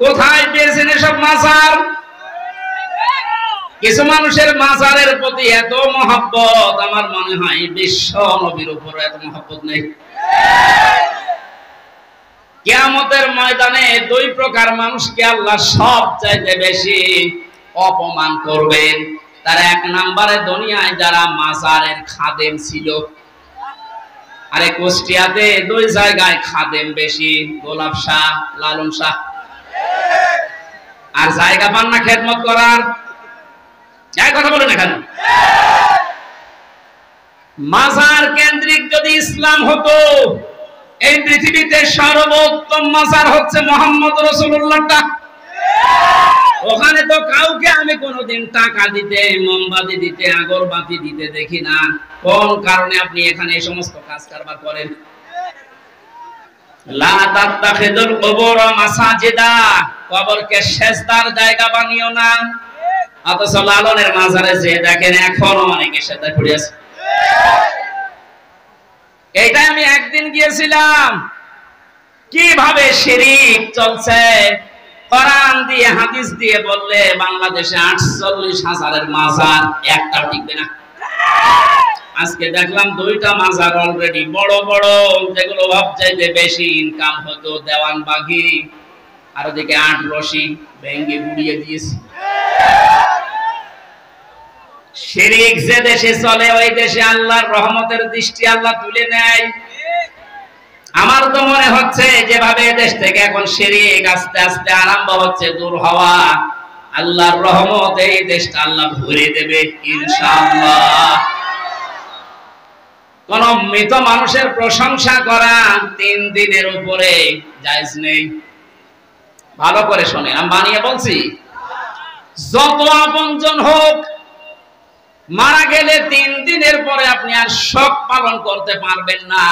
কোথায় পেয়েছেন এসব মাজার? কিছু মানুষের মাজারের প্রতি এত মহব্বত, আমার মনে হয় বিশ্ব নবীর উপর এত মহব্বত নেই। কিয়ামতের ময়দানে দুই প্রকার মানুষকে আল্লাহ সবচাইতে বেশি অপমান করবেন। তার এক নম্বরে দুনিয়ায় যারা মাজারের খাদেম ছিল, আরে কুষ্টিয়াতে দুই জায়গায় খাদেম বেশি, গোলাপ শাহ, লালন শাহ। আর জায়গা পান না খেদমত করার? এক কথা বলেন এখানে। মাজার কেন্দ্রিক যদি ইসলাম হতো, এই পৃথিবীতে সর্বোত্তম মাজার হচ্ছে মুহাম্মদ রাসূলুল্লাহটা। ওখানে তো কাউকে আমি কোনোদিন টাকা দিতে, মোমবাতি দিতে, আগরবাতি দিতে দেখি না। কোন কারণে আপনি এখানে এই সমস্ত কাজ কারবার করেন? লা তাত্তাখিদুল কুবুর মাসাজিদা, কবরকে সেজদার জায়গা বানিও না। অথচ লালনের মাজারে যে দেখেন এখনো অনেকে সেজদায় পড়ে আছে। এইটা আমি একদিন গিয়েছিলাম, কিভাবে শিরক চলছে। কোরআন দিয়ে হাদিস দিয়ে বললে বাংলাদেশে 48,000-এর মাজার, একটাও টিকবে না। আজকে দেখলাম দুইটা মাজার অলরেডি বড় বড়, যেগুলো সবচাইতে বেশি ইনকাম হতো দেওয়ানবাগি, আর ওদিকে 8 রশি ভেঙে গুড়িয়ে দিয়েছে। শিরক যে দেশে চলে, ওই দেশে আল্লাহর রহমতের দৃষ্টি আল্লাহ তুলে নেয়। আমার তো মনে হচ্ছে যেভাবে দেশ থেকে এখন শিরক আস্তে আস্তে আরম্ভ হচ্ছে দূর হওয়া, আল্লাহর রহমত এই দেশটা আল্লাহ ভরে দেবে ইনশাআল্লাহ। কোন মৃত মানুষের প্রশংসা করা 3 দিনের উপরে জায়েজ নেই। ভালো করে শুনে, আমি বানিয়ে বলছি। যত আপনজন হোক, মারা গেলে 3 দিনের পরে আপনি আর শোক পালন করতে পারবেন না।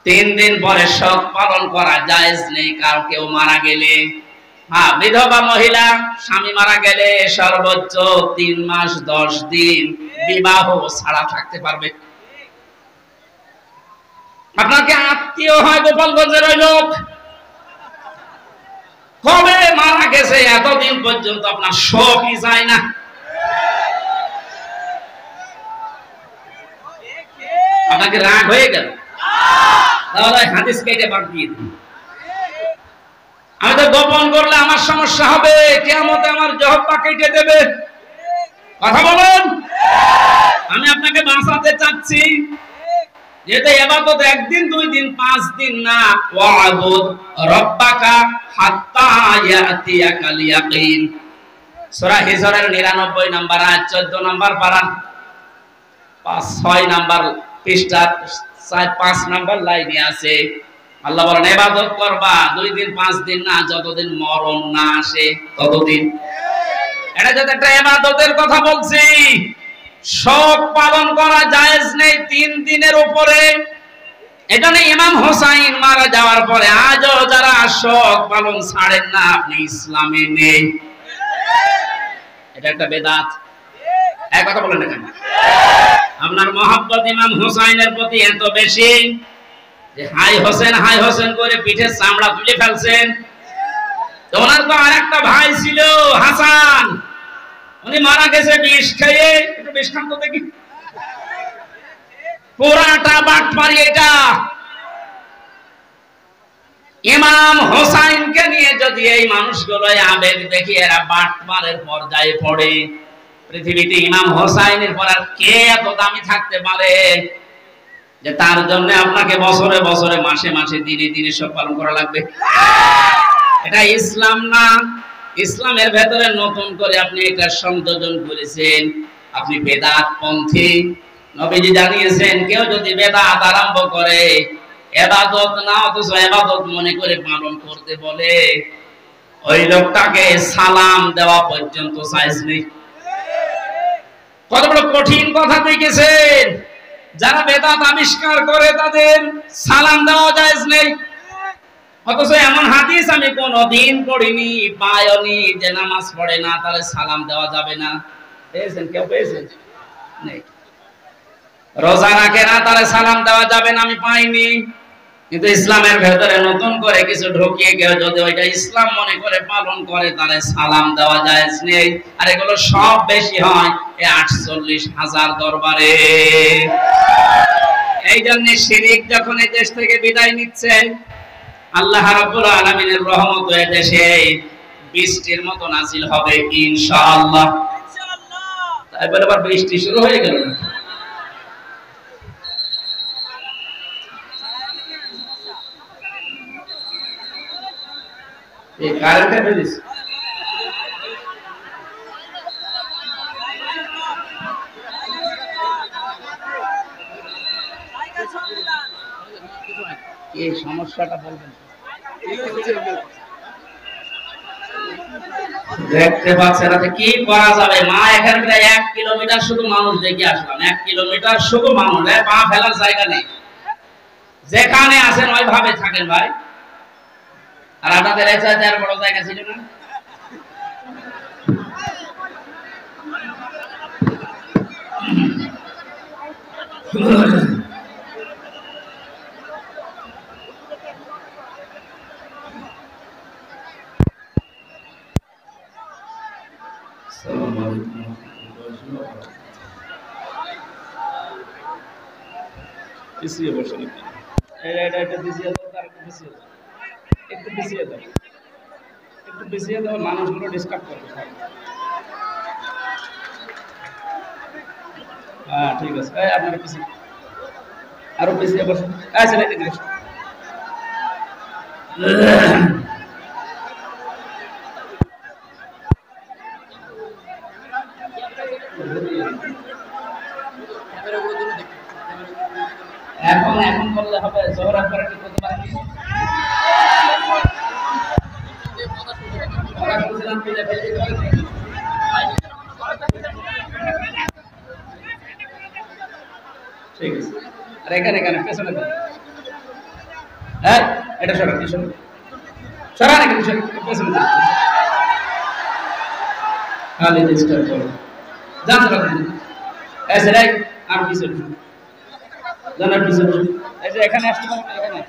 3 দিন পরে শোক পালন করা জায়েজ নেই কার কেউ মারা গেলে। হ্যাঁ, বিধবা মহিলা স্বামী মারা গেলে সর্বোচ্চ 3 মাস 10 দিন বিবাহ ছাড়া থাকতে পারবে। আপনাকে আত্মীয় হয় গোপালগঞ্জের ওই লোক, কবে মারা গেছে এতদিন পর্যন্ত আপনার শোকই যায় না। আপনাকে রাগ হয়ে গেল, তাহলে হাদিস কেটে বাদ দিয়ে দিন। আমি তো গোপন করলে আমার সমস্যা হবে, কিয়ামতে আমার জহব্বা কেটে দেবে। কথা বলুন। আমি আপনাকে বাঁচাতে চাচ্ছি, যেটা ইবাদত 1 দিন 2 দিন 5 দিন না। ওয়া'বুদ রাব্বাকা হাত্তা ইয়াতিয়াকাল ইয়াকিন, সূরা হিজরের 99 নম্বর আয়াত, 14 নম্বর পারা, 6 নম্বর পৃষ্ঠা, 5 নম্বর লাইনে আছে। আল্লাহ বলেন ইবাদত করবা 2 দিন 5 দিন না, যতদিন মরণ না আসে ততদিন। এটা যদি একটা ইবাদতের কথা বলছি, শোক পালন করা জায়েজ নেই 3 দিনের উপরে। এজন্য ইমাম হোসাইন মারা যাওয়ার পরে আজও যারা শোক পালন ছাড়েন না, আপনি ইসলামে নেই। এটা একটা বেদাত। এক কথা বলেন না কেন? আপনার মহব্বত ইমাম হোসাইনের প্রতি এত বেশি যে হাই হোসেন করে পিঠের চামড়া তুলে ফেলছেন। তো ওনার তো আরেকটা ভাই ছিল হাসান, উনি মারা গেছে বিষ খেয়ে। একটু বিষ খান তো দেখি। পুরাটা বাটপারি এটা। ইমাম হোসাইনকে নিয়ে যদি এই মানুষগুলো আবেগ দেখি এরা বাটপারের পর্যায়ে পড়ে, পৃথিবীতে ইমাম হোসাইনের পর আর কে এত দামি থাকতে পারে যে তার জন্য আপনাকে বছরে বছরে মাসে মাসে দিনে দিনে সব পালন করা লাগবে? এটা ইসলাম না। ইসলামের ভেতরে নতুন করে আপনি এটা সংযোজন করেছেন, আপনি বেদাত পন্থী। নবীজি জানিয়েছেন কেউ যদি বেদাত আরম্ভ করে, ইবাদত না অথচ ইবাদত মনে করে পালন করতে বলে, ওই লোকটাকে সালাম দেওয়া পর্যন্ত জায়েজ নেই। কত বড় কঠিন কথা দেখেছেন। যারা বেদাত আবিষ্কার করে তাদের সালাম দেওয়া জায়েজ নেই। অথচ এমন হাদিস আমি কোনদিন পড়িনি, পাইনি যে নামাজ পড়ে না তাহলে সালাম দেওয়া যাবে না। পেয়েছেন? কেউ পেয়েছেন? নেই। রোজা রাখে না তাহলে সালাম দেওয়া যাবে না, আমি পাইনি। কিন্তু ইসলামের ভেতরে নতুন করে কিছু ঢুকিয়ে কেউ যদি ওইটা ইসলাম মনে করে পালন করে তাহলে সালাম দেওয়া জায়েজ নেই। আর এগুলো সব বেশি হয় এই 48,000 দরবারে। এই জন্য শিরিক যখন এই দেশ থেকে বিদায় নিচ্ছে, আল্লাহ রাব্বুল আলামিনের রহমত এই দেশে বৃষ্টির মতো নাজিল হবে ইনশাআল্লাহ। তাই বলে আবার বৃষ্টি শুরু হয়ে গেল না। এই কারেন্টে ফেলিস এই সমস্যাটা বলবেন। দেখতে পাচ্ছেন কি করা যাবে? মা এখান থেকে 1 কিলোমিটার শুধু মানুষ দেখে আসলাম, 1 কিলোমিটার শুধু মানুষ, পা ফেলার জায়গা নেই। যেখানে আছেন ওইভাবে থাকেন ভাই। আর আপনাদের এই চাইতে আর বড় জায়গা ছিল না? পিছিয়ে বসে একটু পিছিয়ে দাও, মানুষগুলো ডিস্টার্ব করবে। হ্যাঁ ঠিক আছে, আপনারা পিছিয়ে আরো পিছিয়ে বসুন। এখন বললে হবে জোহরা করে কি করতে পারি? ঠিক আছে, আর এখানে পেছনে হ্যাঁ এটা সরান পেছনে খালি ডিস্টার্ব করো। জান এসে রাইট আর পিছনে জানার পিছনে এই যে এখানে আসতে পারেন। এখানে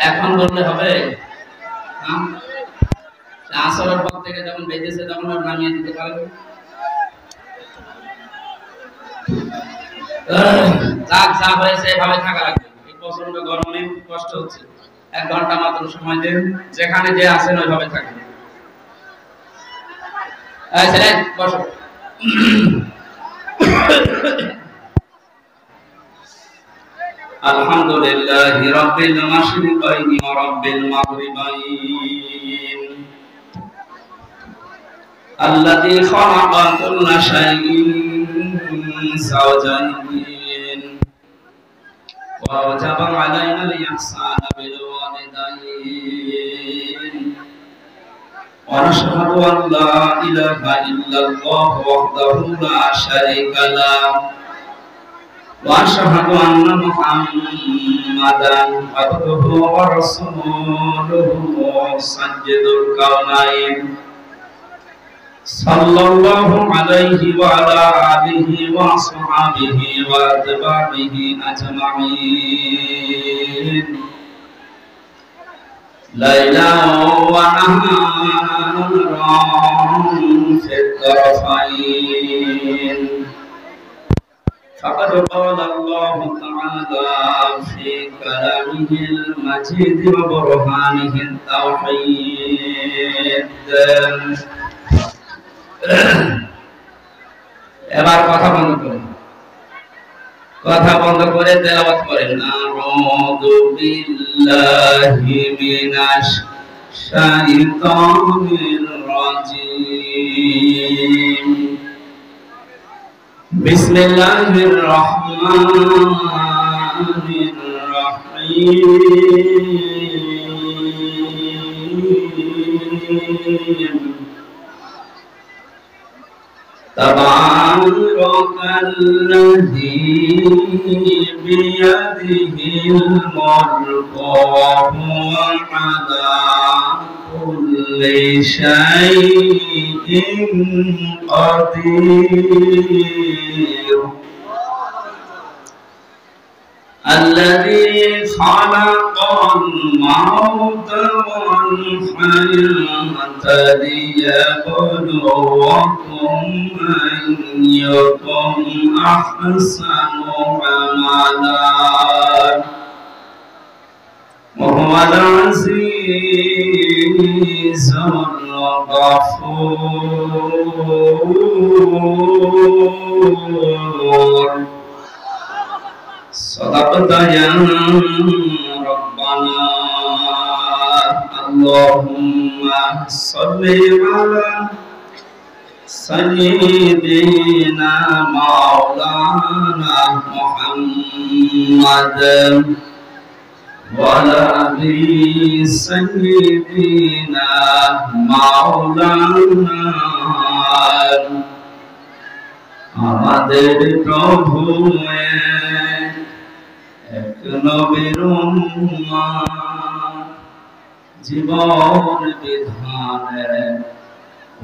এখন বললে হবে আসরের পর থেকে যখন বেজেছে তখন আর নামিয়ে দিতে পারবে। যা হয়েছে এভাবে থাকা লাগবে। এই প্রচন্ড গরমে কষ্ট হচ্ছে, 1 ঘন্টা মাত্র সময় দেন, যেখানে যে আছেন ওইভাবে থাকবেন। বসো। আলহামদুলিল্লাহি রাব্বিল মাশরিকাইনি ওয়া রাব্বিল মাগরিবাইন আল্লাযী খালাকা কুল্লা শাইইন যাওজাইন ওয়া ওয়াজাবা আলাইনাল ইহসানা বিল ওয়ালিদাইন ونشهد أن لا إله إلا الله وحده لا شريك له وأشهد أن محمدا عبده ورسوله سيد الكونين صلى الله عليه وعلى آله وصحبه وأتباعه أجمعين ليلا ونهارا في الطرفين فقد قال الله تعالى في كلامه المجيد وبرهانه التوحيد এবার কথা বন্ধ করে তেলাওয়াত করেন। আউযু বিল্লাহি মিনাশ শাইতানির রাজিম বিসমিল্লাহির রহমানির রহিম تبارك الذي بيده الملك وهو على كل কুল্লি শাইইন কাদির الذي خلق الموت والحياة ليبلوكم أيكم أحسن عملا وهو العزيز الغفور صدقت يا ربنا اللهم صل على سيدنا مولانا محمد وعلى آل سيدنا مولانا আমাদের প্রভু এক নবীর উম্মত জীবন বিধানে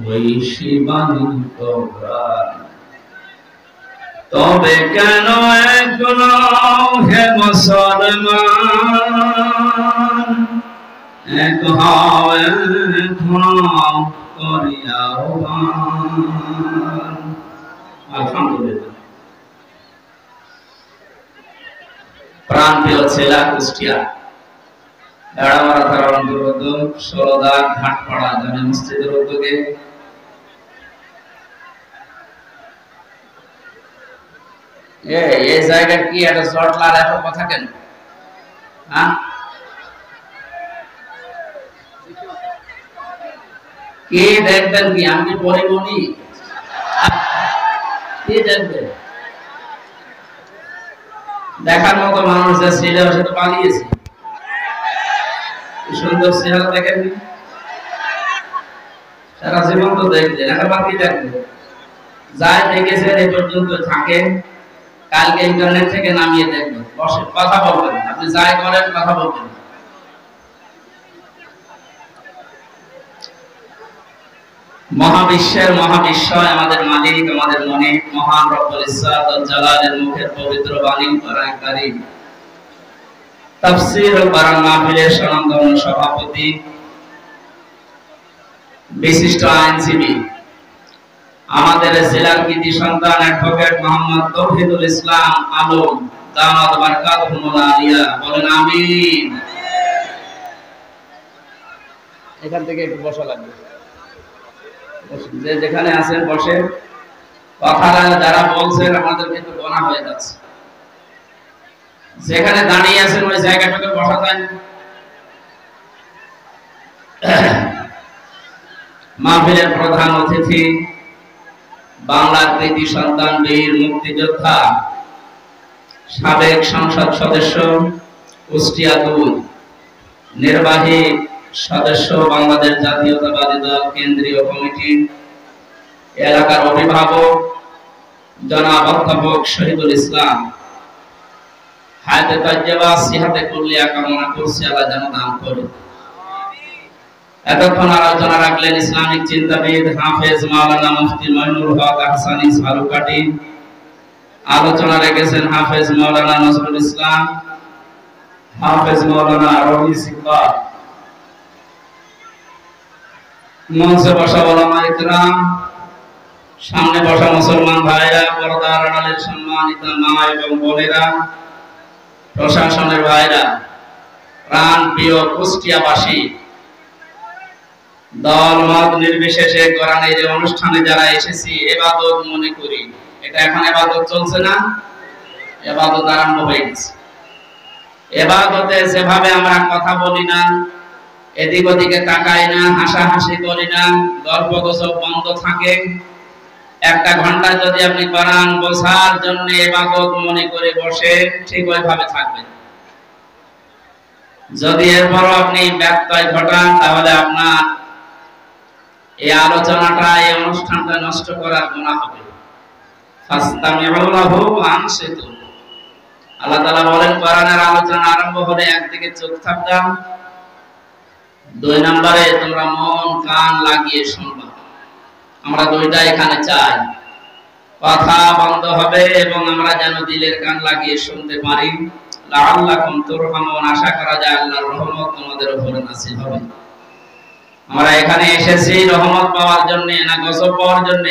ওই শিবানী কোরআন তবে কেন এখনো হে মুসলমান এক হও করিয়া আলহামদুলিল্লাহ। প্রাণপ্রিয় জেলা কুষ্টিয়া বেড়ামারা থানার অন্তর্গত ষোলদা ঘাটপাড়া জামে মসজিদের উদ্যোগে এই জায়গা কি একটা জটলার এত কথা কেন? হ্যাঁ, কে দেখবেন কি? আমি কি পরিমণি? কে দেখবে? দেখার মতো মানুষ যা ছিল সে তো পালিয়েছে। সুন্দর চেহারা দেখেননি? সারা জীবন তো দেখলেন, এখন বাকি দেখবে। যাই দেখেছেন এ পর্যন্ত থাকে, কালকে ইন্টারনেট থেকে নামিয়ে দেখবেন, বসে কথা বলবেন। আপনি যাই করেন কথা বলবেন। মহাবিশ্বের মহাবিশ্বয় আমাদের মালিক, আমাদের মনে মহান রব্বুল ইজ্জত ওয়াল জালালের মুখের পবিত্র বাণী কোরআন কারীম তাফসীর ও কোরআন মাহফিলের স্বনামধন্য সভাপতি বিশিষ্ট আইনজীবী আমাদের জেলার কৃতি সন্তান অ্যাডভোকেট মোহাম্মদ তৌহিদুল ইসলাম আলম দামাত বারাকাতুহুল আলিয়া, বলেন আমিন। এখান থেকে একটু বসা লাগবে, যে যেখানে আছেন বসে। কথাটা যারা বলছেন আমাদের কিন্তু গোনা হয়ে যাচ্ছে। যেখানে দাঁড়িয়ে আছেন ওই জায়গাটাকে বসা যায় না। মাহফিলের প্রধান অতিথি বাংলার কৃতি সন্তান বীর মুক্তিযোদ্ধা সাবেক সংসদ সদস্য কুষ্টিয়া ২ নির্বাহী সদস্য বাংলাদেশ জাতীয়তাবাদী দল কেন্দ্রীয় কমিটি এলাকার অভিভাবক জনাব অধ্যাপক শহীদুল ইসলাম, হায়াতে তাজ্জেবা সিহাতে কুল্লিয়া কামনা করছি আল্লাহ যেন দান করে। এতক্ষণ আলোচনা রাখলেন ইসলামিক চিন্তাবিদ হাফেজ মাওলানা মুফতি মইনুল হক আহসানী ঝালকাঠি। আলোচনা রেখেছেন হাফেজ মাওলানা নজরুল ইসলাম, হাফেজ মাওলানা রবি সিকদার। মঞ্চে বসা ওলামা ইকরাম, সামনে বসা মুসলমান ভাইরা, পর্দার আড়ালের সম্মানিত মা এবং বোনেরা, প্রশাসনের ভাইরা, প্রাণ প্রিয় কুষ্টিয়াবাসী, দল মত নির্বিশেষে কোরআনের এই অনুষ্ঠানে যারা এসেছি ইবাদত মনে করি। এটা এখন ইবাদত চলছে না, ইবাদত আরম্ভ হয়ে গেছে। ইবাদতে যেভাবে আমরা কথা বলি না, এদিক ওদিকে তাকাই না, হাসাহাসি করি না, গল্পগুজব বন্ধ থাকে, একটা ঘন্টা যদি আপনি কোরআন বোঝার জন্য ইবাদত মনে করে বসে ঠিক ওইভাবে থাকবেন। যদি এরপরও আপনি ব্যত্যয় ঘটান তাহলে আপনার এই আলোচনাটা, এই অনুষ্ঠানটা নষ্ট করার গুনাহ হবে। ফাস্তামিউ লাহু ওয়া আনসিতু। আল্লাহ তাআলা বলেন কোরআনের আলোচনা আরম্ভ হলে একদিকে চোখ থাকতাম, দুই নম্বরে তোমরা মন কান লাগিয়ে শুনবা। আমরা দুইটা এখানে চাই, কথা বন্ধ হবে এবং আমরা যেন দিলের কান লাগিয়ে শুনতে পারি। লাআল্লাকুম তুরহামুন, আশা করা যায় আল্লাহর রহমত তোমাদের উপরে নাযিল হবে। আমরা এখানে এসেছি রহমত পাওয়ার জন্য না গজব পাওয়ার জন্য?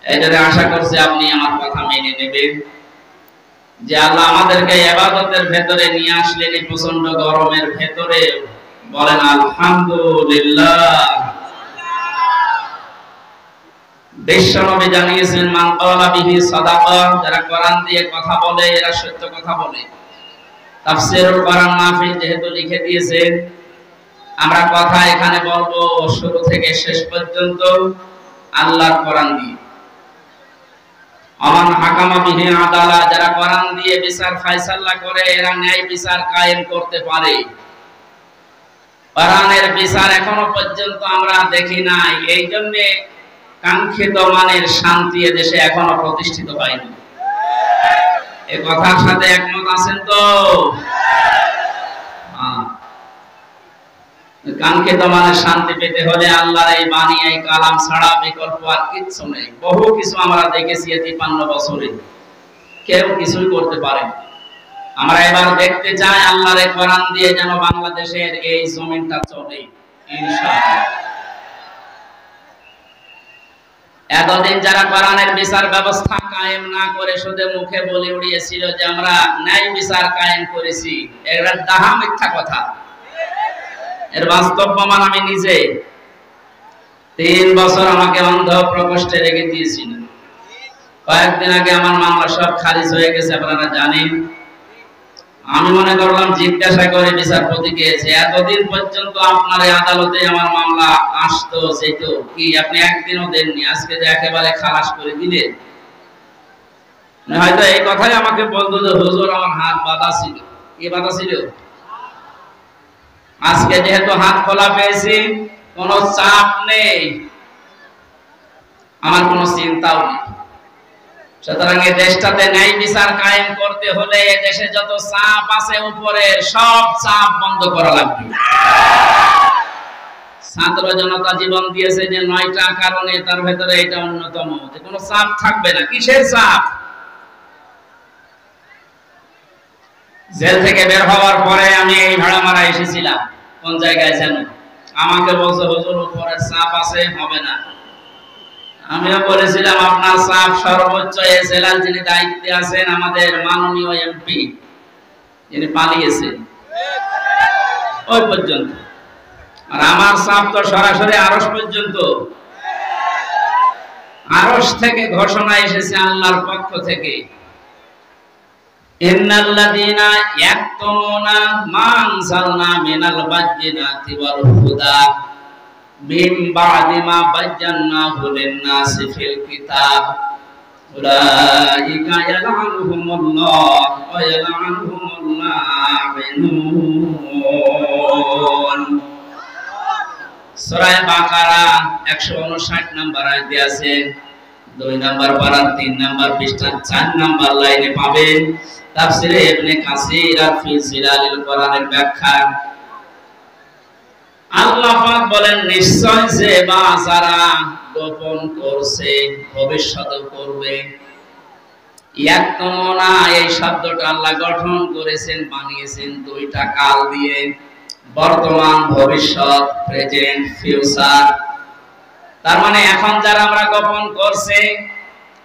এই জন্য আশা করছি আপনি আমার কথা মেনে নেবেন যে আল্লাহ আমাদেরকে ইবাদতের ভেতরে নিয়ে আসলেন এই প্রচন্ড গরমের ভেতরে। বলেন আলহামদুলিল্লাহ। বিশ্বনবী জানিয়েছেন মান ক্বালা বিহি সাদাকা, যারা কোরআন দিয়ে কথা বলে এরা সত্য কথা বলে। তাফসীরুল কোরআন মাহফিল যেহেতু লিখে দিয়েছেন, আমরা কথা এখানে বলবো শুরু থেকে শেষ পর্যন্ত আল্লাহর কোরআন দিয়ে। আমান হাকামা বিহি আদালা, যারা কোরআন দিয়ে বিচার ফয়সালা করে এরা ন্যায় বিচার কায়েম করতে পারে। কোরআনের বিচার এখনো পর্যন্ত আমরা দেখি নাই, এই জন্য কাঙ্ক্ষিত মানের শান্তি দেশে এখনো প্রতিষ্ঠিত হয়নি। এই কথার সাথে একমত আছেন তো? কাঙ্ক্ষিত মানের শান্তি পেতে হলে আল্লাহর এই বাণী, এই কালাম ছাড়া বিকল্প আর কিচ্ছু নেই। বহু কিছু আমরা দেখেছি 53 বছরে, কেউ কিছুই করতে পারে। আমরা এবার দেখতে চাই আল্লাহর এই কোরআন দিয়ে যেন বাংলাদেশের এই জমিনটা চলে ইনশাআল্লাহ। এতদিন যারা কোরআনের বিচার ব্যবস্থা কায়েম না করে শুধু মুখে বলে উড়িয়েছিল যে আমরা ন্যায় বিচার কায়েম করেছি, এরা ডাহা মিথ্যা কথা। এর বাস্তব প্রমাণ আমি নিজে। 3 বছর আমাকে অন্ধ প্রকোষ্ঠে রেখে দিয়েছিল। কয়েকদিন আগে আমার মামলা সব খারিজ হয়ে গেছে, আপনারা জানেন। আমি মনে করলাম জিজ্ঞাসা করে বিচারপতিকে যে এতদিন পর্যন্ত আপনার এই আদালতে আমার মামলা আসতো যেত, কি আপনি একদিনও দেননি, আজকে যে একেবারে খালাস করে দিলেন। হয়তো এই কথাই আমাকে বলতো যে হুজুর আমার হাত বাঁধা ছিল। কি বাঁধা ছিল? আজকে যেহেতু হাত খোলা পেয়েছি, কোনো চাপ নেই, আমার কোনো চিন্তাও নেই। সুতরাং এই দেশটাতে ন্যায় বিচার কায়েম করতে হলে এই দেশে যত চাপ আছে উপরের সব চাপ বন্ধ করা লাগবে। ছাত্র জনতা জীবন দিয়েছে যে 9টা কারণে, তার ভেতরে এটা অন্যতম, যে কোনো চাপ থাকবে না। কিসের চাপ? জেল থেকে বের হওয়ার পরে আমি এই ভাড়ামারা এসেছিলাম। কোন জায়গায় যেন আমাকে বলছে হুজুর উপরের চাপ আছে, হবে না। আমিও বলেছিলাম আপনার চাপ সর্বোচ্চ এই জেলার যিনি দায়িত্বে আছেন, আমাদের মাননীয় এমপি, যিনি পালিয়েছেন, ওই পর্যন্ত। আর আমার চাপ তো সরাসরি আরশ পর্যন্ত। আরশ থেকে ঘোষণা এসেছে আল্লাহর পক্ষ থেকে, ইন্নাল্লাযীনা ইয়াকতুমুনা মা আনজালনা মিনাল বায়্যিনাতি ওয়াল হুদা মিন বা'দি মা বায়্যানাহু লিন-নাসি ফিল কিতাব উলাইকা ইয়ালআনুহুমুল্লাহ ওয়া ইয়ালআনুহুমুল লাঈনুন। সূরা বাকারা 159 নম্বর আয়াতে আছে। 2 নম্বর পারা 3 নম্বর পৃষ্ঠা 4 নম্বর লাইনে পাবেন। তাফসীরে ইবনে কাসির আর ফি জিলালিল কোরআনের ব্যাখ্যা। আল্লাহ পাক বলেন নিশ্চয় যে যারা গোপন করছে ভবিষ্যতে করবে। ইয়াকতুমুনা এই শব্দটা আল্লাহ গঠন করেছেন, বানিয়েছেন 2টা কাল দিয়ে, বর্তমান, ভবিষ্যৎ, প্রেজেন্ট, ফিউচার। তার মানে এখন যারা আমরা গোপন করছে,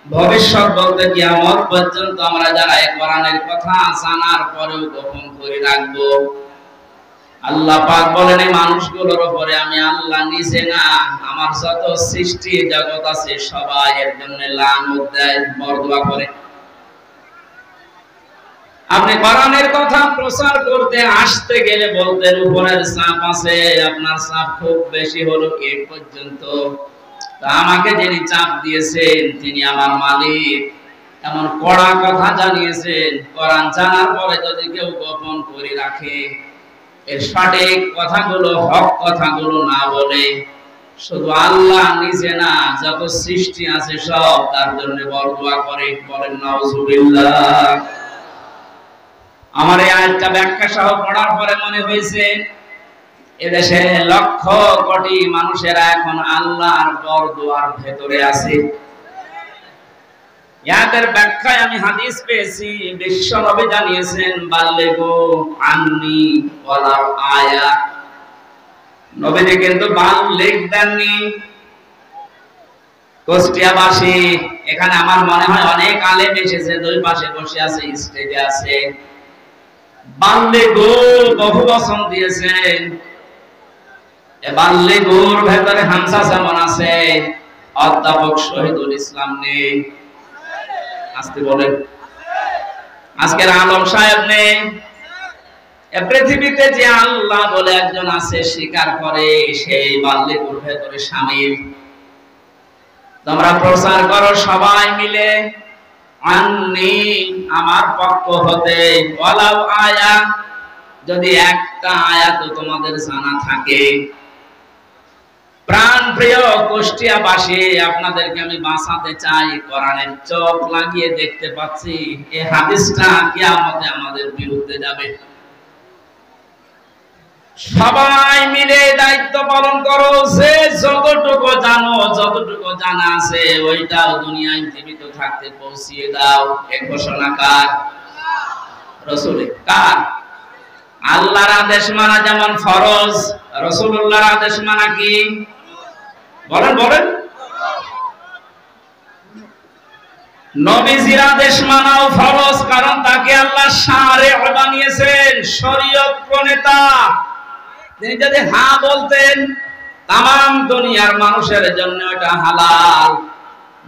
ভবিষ্যৎ বলতে কিয়ামত পর্যন্ত আমরা যারা এই কোরআনের কথা জানার পরেও গোপন করে রাখবো। আল্লাহ পাক বলেন এই মানুষগুলোর উপরে আমি আল্লাহ নিজে না, আমার যত সৃষ্টি জগৎ আছে সবাই এর জন্য লানত দেয়, বরদোয়া করে। আপনি কোরআনের কথা প্রচার করতে আসতে গেলে বলতেন উপরের চাপ আছে, আপনার চাপ খুব বেশি হলো এই পর্যন্ত। তা আমাকে যিনি চাপ দিয়েছেন তিনি আমার মালিক, এমন কড়া কথা জানিয়েছেন। কোরআন জানার পরে যদি কেউ গোপন করে রাখে, এর সঠিক কথাগুলো, হক কথাগুলো না বলে, শুধু আল্লাহ নিজে না যত সৃষ্টি আছে সব তার জন্য বরদোয়া করে, বলেন নাউজুবিল্লাহ। আমার এই আয়াতটা ব্যাখ্যা সহ পড়ার পরে মনে হয়েছে এদেশে লক্ষ কোটি মানুষেরা এখন আল্লাহর বরদোয়ার ভেতরে আছে। ইয়াদের ব্যাখ্যায় আমি হাদিস পেয়েছি, বিশ্ব নবী জানিয়েছেন বাল্লিগু আন্নি ওয়ালাউ আয়া। নবীজি কিন্তু বাল্লিগ দেননি। কুষ্টিয়াবাসী, এখানে আমার মনে হয় অনেক আলেম এসেছে, দুই পাশে বসে আছে, স্টেজে আছে। বাল্লিগু বহু বচন দিয়েছেন। বাল্লিগুর ভেতরে হামসা যেমন আছে, অধ্যাপক শহীদুল ইসলাম নেই। আজকে বলেন, আজকের আলম সাহেব নেই। পৃথিবীতে যে আল্লাহ বলে একজন আছে স্বীকার করে, সেই বাল্লিগুর ভেতরে শামিল। তোমরা প্রচার করো সবাই মিলে, আন্নি আমার পক্ষ হতে, ওয়ালাউ আয়া যদি একটা আয়াত তোমাদের জানা থাকে। প্রাণ প্রিয় কুষ্টিয়াবাসী, আপনাদেরকে আমি বাঁচাতে চাই। কোরআনের চোখ লাগিয়ে দেখতে পাচ্ছি এই হাদিসটা কিয়ামতে আমাদের বিরুদ্ধে যাবে। সবাই মিলে দায়িত্ব পালন করো। যে যতটুকু জানো, যতটুকু জানা আছে, ওইটাও দুনিয়ায় জীবিত থাকতে পৌঁছিয়ে দাও। এই ঘোষণা কার? রাসূলের। কার? আল্লাহর আদেশ মানা যেমন ফরজ, রাসূলুল্লাহর আদেশ মানা কি? বলেন বলেন। নবীজির আদেশ মানাও ফরজ, কারণ তাকে আল্লাহ শারিআ বানিয়েছেন, শরীয়ত প্রণেতা। তিনি যদি হ্যাঁ বলতেন, তামাম দুনিয়ার মানুষের জন্য এটা হালাল।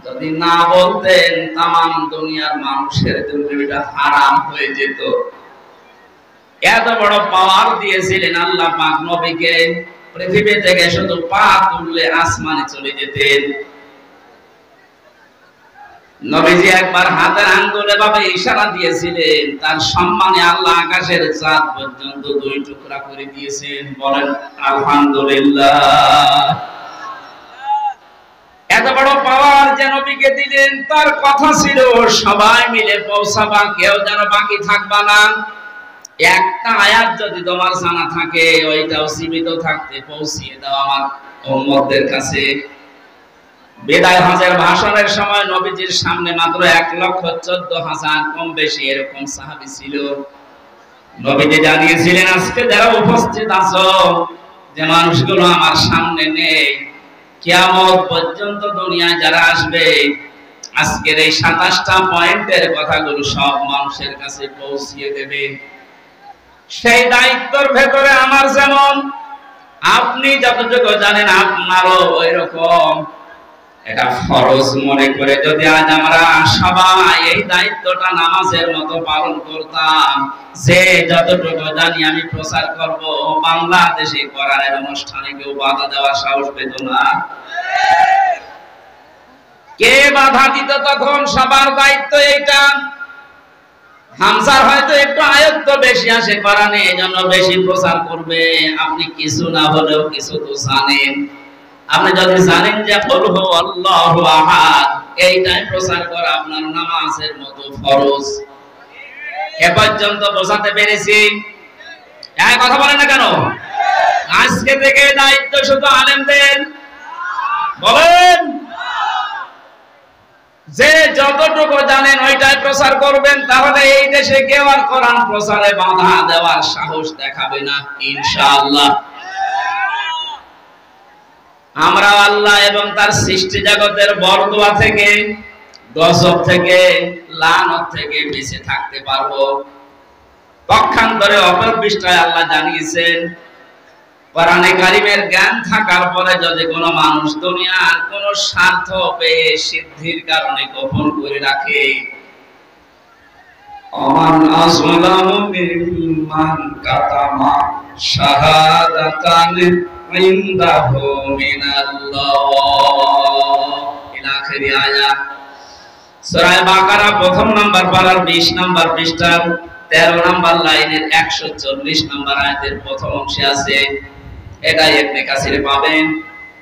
যদি না বলতেন, তামাম দুনিয়ার মানুষের জন্য এটা হারাম হয়ে যেত। এত বড় পাওয়ার দিয়েছিলেন আল্লাহ পাক নবীকে, পৃথিবী থেকে শুধু পা তুললে আসমানে চলে যেতেন। নবীজি একবার হাতের আঙ্গুলে ভাবে ইশারা দিয়েছিলেন, তার সম্মানে আল্লাহ আকাশের চাঁদ পর্যন্ত দুই টুকরা করে দিয়েছেন। বলেন আলহামদুলিল্লাহ। এত বড় পাওয়ার যে নবীকে দিলেন, তার কথা ছিল সবাই মিলে পৌঁছাবা, কেউ যেন বাকি থাকবা না। একটা আয়াত যদি তোমার জানা থাকে, ওইটাও সীমিত থাকতে পৌঁছিয়ে দাও আমার উম্মতদের কাছে। বিদায় হজের ভাষণের সময় নবীজির সামনে মাত্র 1,14,000 কম বেশি এরকম সাহাবী ছিল। নবীজি জানিয়েছিলেন, আজকে যারা উপস্থিত আছো, যে মানুষগুলো আমার সামনে নেই, কিয়ামত পর্যন্ত দুনিয়ায় যারা আসবে, আজকের এই 27টা পয়েন্টের কথাগুলো সব মানুষের কাছে পৌঁছিয়ে দেবে। সেই দায়িত্বের ভেতরে আমার যেমন, আপনি যতটুকু জানেন আপনারও ওই রকম। এটা ফরজ মনে করে যদি আজ আমরা সবাই এই দায়িত্বটা নামাজের মতো পালন করতাম, যে যতটুকু জানি আমি প্রচার করব, বাংলাদেশে কোরআনের অনুষ্ঠানে কেউ বাধা দেওয়ার সাহস পেত না। কে বাধা দিত তখন? সবার দায়িত্ব এইটা। হামজার হয়তো একটু আয়ত্ত বেশি আসে কোরআনে, এজন্য বেশি প্রচার করবে। আপনি কিছু না হলেও কিছু তো জানেন। আপনি যদি জানেন যে কুল হু আল্লাহু আহাদ, এইটাই প্রচার করা আপনার নামাজের মতো ফরজ। এ পর্যন্ত বোঝাতে পেরেছি? এই কথা বলেন না কেন? আজকে থেকে দায়িত্ব শুধু আলেমদের। বলেন, যে যতটুকু জানেন ওইটাই প্রচার করবেন, তাহলে এই দেশে কেউ আর কোরআন প্রচারে বাধা দেওয়ার সাহস দেখাবে না ইনশাআল্লাহ। আমরা আল্লাহ এবং তার সৃষ্টি জগতের বরদোয়া থেকে, গজব থেকে, লানত থেকে বেঁচে থাকতে পারবো। পক্ষান্তরে অপর পৃষ্ঠায় আল্লাহ জানিয়েছেন, কোরআনে কারিমের জ্ঞান থাকার পরে যদি কোনো মানুষ দুনিয়ার কোন স্বার্থ পেয়ে সিদ্ধির কারণে গোপন করে রাখে, আমান আসলামু মিম্মান কাতামা শাহাদাতান ইনদাহু মিনাল্লাহ ইলা আখিরি আয়াত। সূরা বাকারা প্রথম নাম্বার পারার 20 নাম্বার পৃষ্ঠার 13 নাম্বার লাইনের 140 নাম্বার আয়াতের প্রথম অংশে আছে। এটাই ইবনে কাসিরে পাবেন।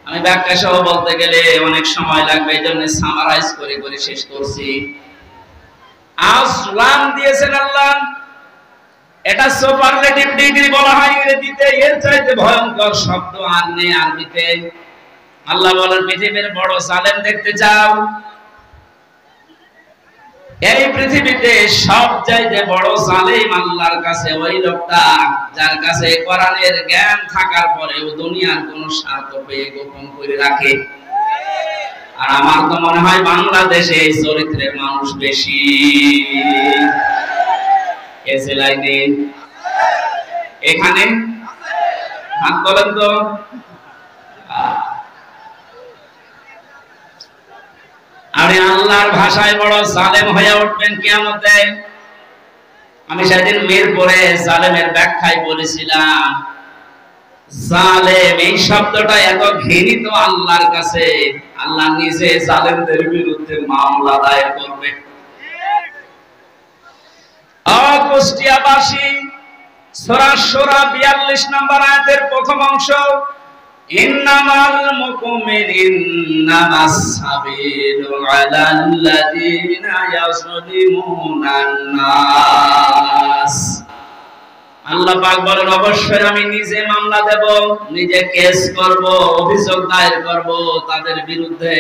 আমি ব্যাখ্যা সহ বলতে গেলে অনেক সময় লাগবে, এজন্য সামারাইজ করে করে শেষ করছি। আসলাম দিয়েছেন আল্লাহ, এটা সুপারলেটিভ ডিগ্রি বলা হয় ইংরেজিতে। এর চাইতে ভয়ঙ্কর শব্দ আর নেই আরবিতে। আল্লাহ বলেন পৃথিবীর বড় জালেম দেখতে চাও? এই পৃথিবীতে সবচাইতে বড় জালেম আল্লাহর কাছে ওই লোকটা যার কাছে কোরআনের জ্ঞান থাকার পরেও দুনিয়ার কোন স্বার্থ পেয়ে গোপন করে রাখে। আর আমার তো মনে হয় বাংলাদেশে এই চরিত্রের মানুষ বেশি। এসে লাইনে এখানে হাত বলেন তো। আরে আল্লাহর ভাষায় বড় জালেম হয়ে উঠবেন কিয়ামতে। আমি সেদিন মিরপুরে জালেমের ব্যাখ্যায় বলেছিলাম, জালেম এই শব্দটা এত ঘৃণিত আল্লাহর কাছে, আল্লাহ নিজে জালেমদের বিরুদ্ধে মামলা দায়ের করবে। কুষ্টিয়াবাসী সূরা সূরা 42 নম্বর আয়াতের প্রথম অংশ, ইন্নামাল মুমিনুনা সাবিলু আলাল্লাযিনা ইয়াযলিমুনান নাস। আল্লাহ পাক বলেন অবশ্যই আমি নিজে মামলা দেব, নিজে কেস করব, অভিযোগ দায়ের করব তাদের বিরুদ্ধে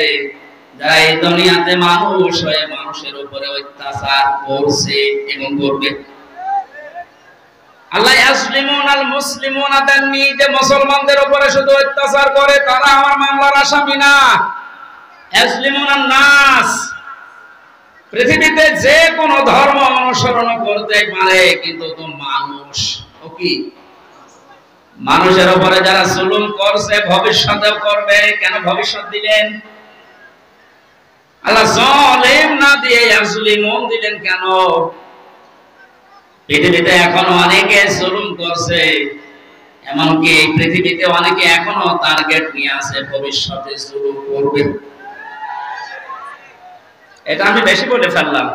যারা এই দুনিয়াতে মানুষ হয়ে মানুষের উপরে অত্যাচার করছে এবং করবে। আল্লাহ ইয়াসলিমুনাল মুসলিমুনা দেননি যে মুসলমানদের উপরে শুধু অত্যাচার করে তারা আমার মামলার আসামি না। ইয়াসলিমুনান নাস, পৃথিবীতে যে কোনো ধর্ম অনুসরণ করতে পারে কিন্তু তো মানুষ ও কি মানুষের উপরে যারা জুলুম করছে ভবিষ্যতেও করবে। কেন ভবিষ্যৎ দিলেন? আল্লাহ জালেম না দিয়ে ইয়াসলিমুন দিলেন কেন? পৃথিবীতে এখনো অনেকে জুলুম করছে, এমনকি পৃথিবীতে অনেকে এখনো টার্গেট নিয়ে আছে ভবিষ্যতে জুলুম করবে। এটা আমি বেশি বলে ফেললাম।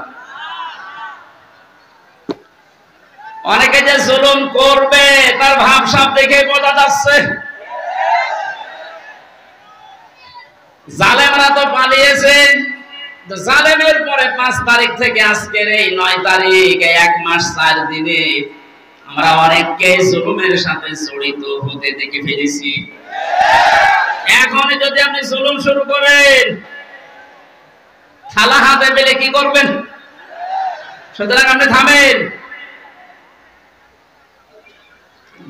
অনেকে যে জুলুম করবে তার ভাবসাব দেখে বোঝা যাচ্ছে। জালেমরা তো পালিয়েছে। জালেমের পরে 5 তারিখ থেকে আজকের এই 9 তারিখ, 1 মাস 4 দিনে আমরা অনেককে জুলুমের সাথে জড়িত হতে দেখে ফেলেছি। এখন যদি আপনি জুলুম শুরু করেন, থালা হাতে পেলে কি করবেন? সুতরাং আপনি থামেন।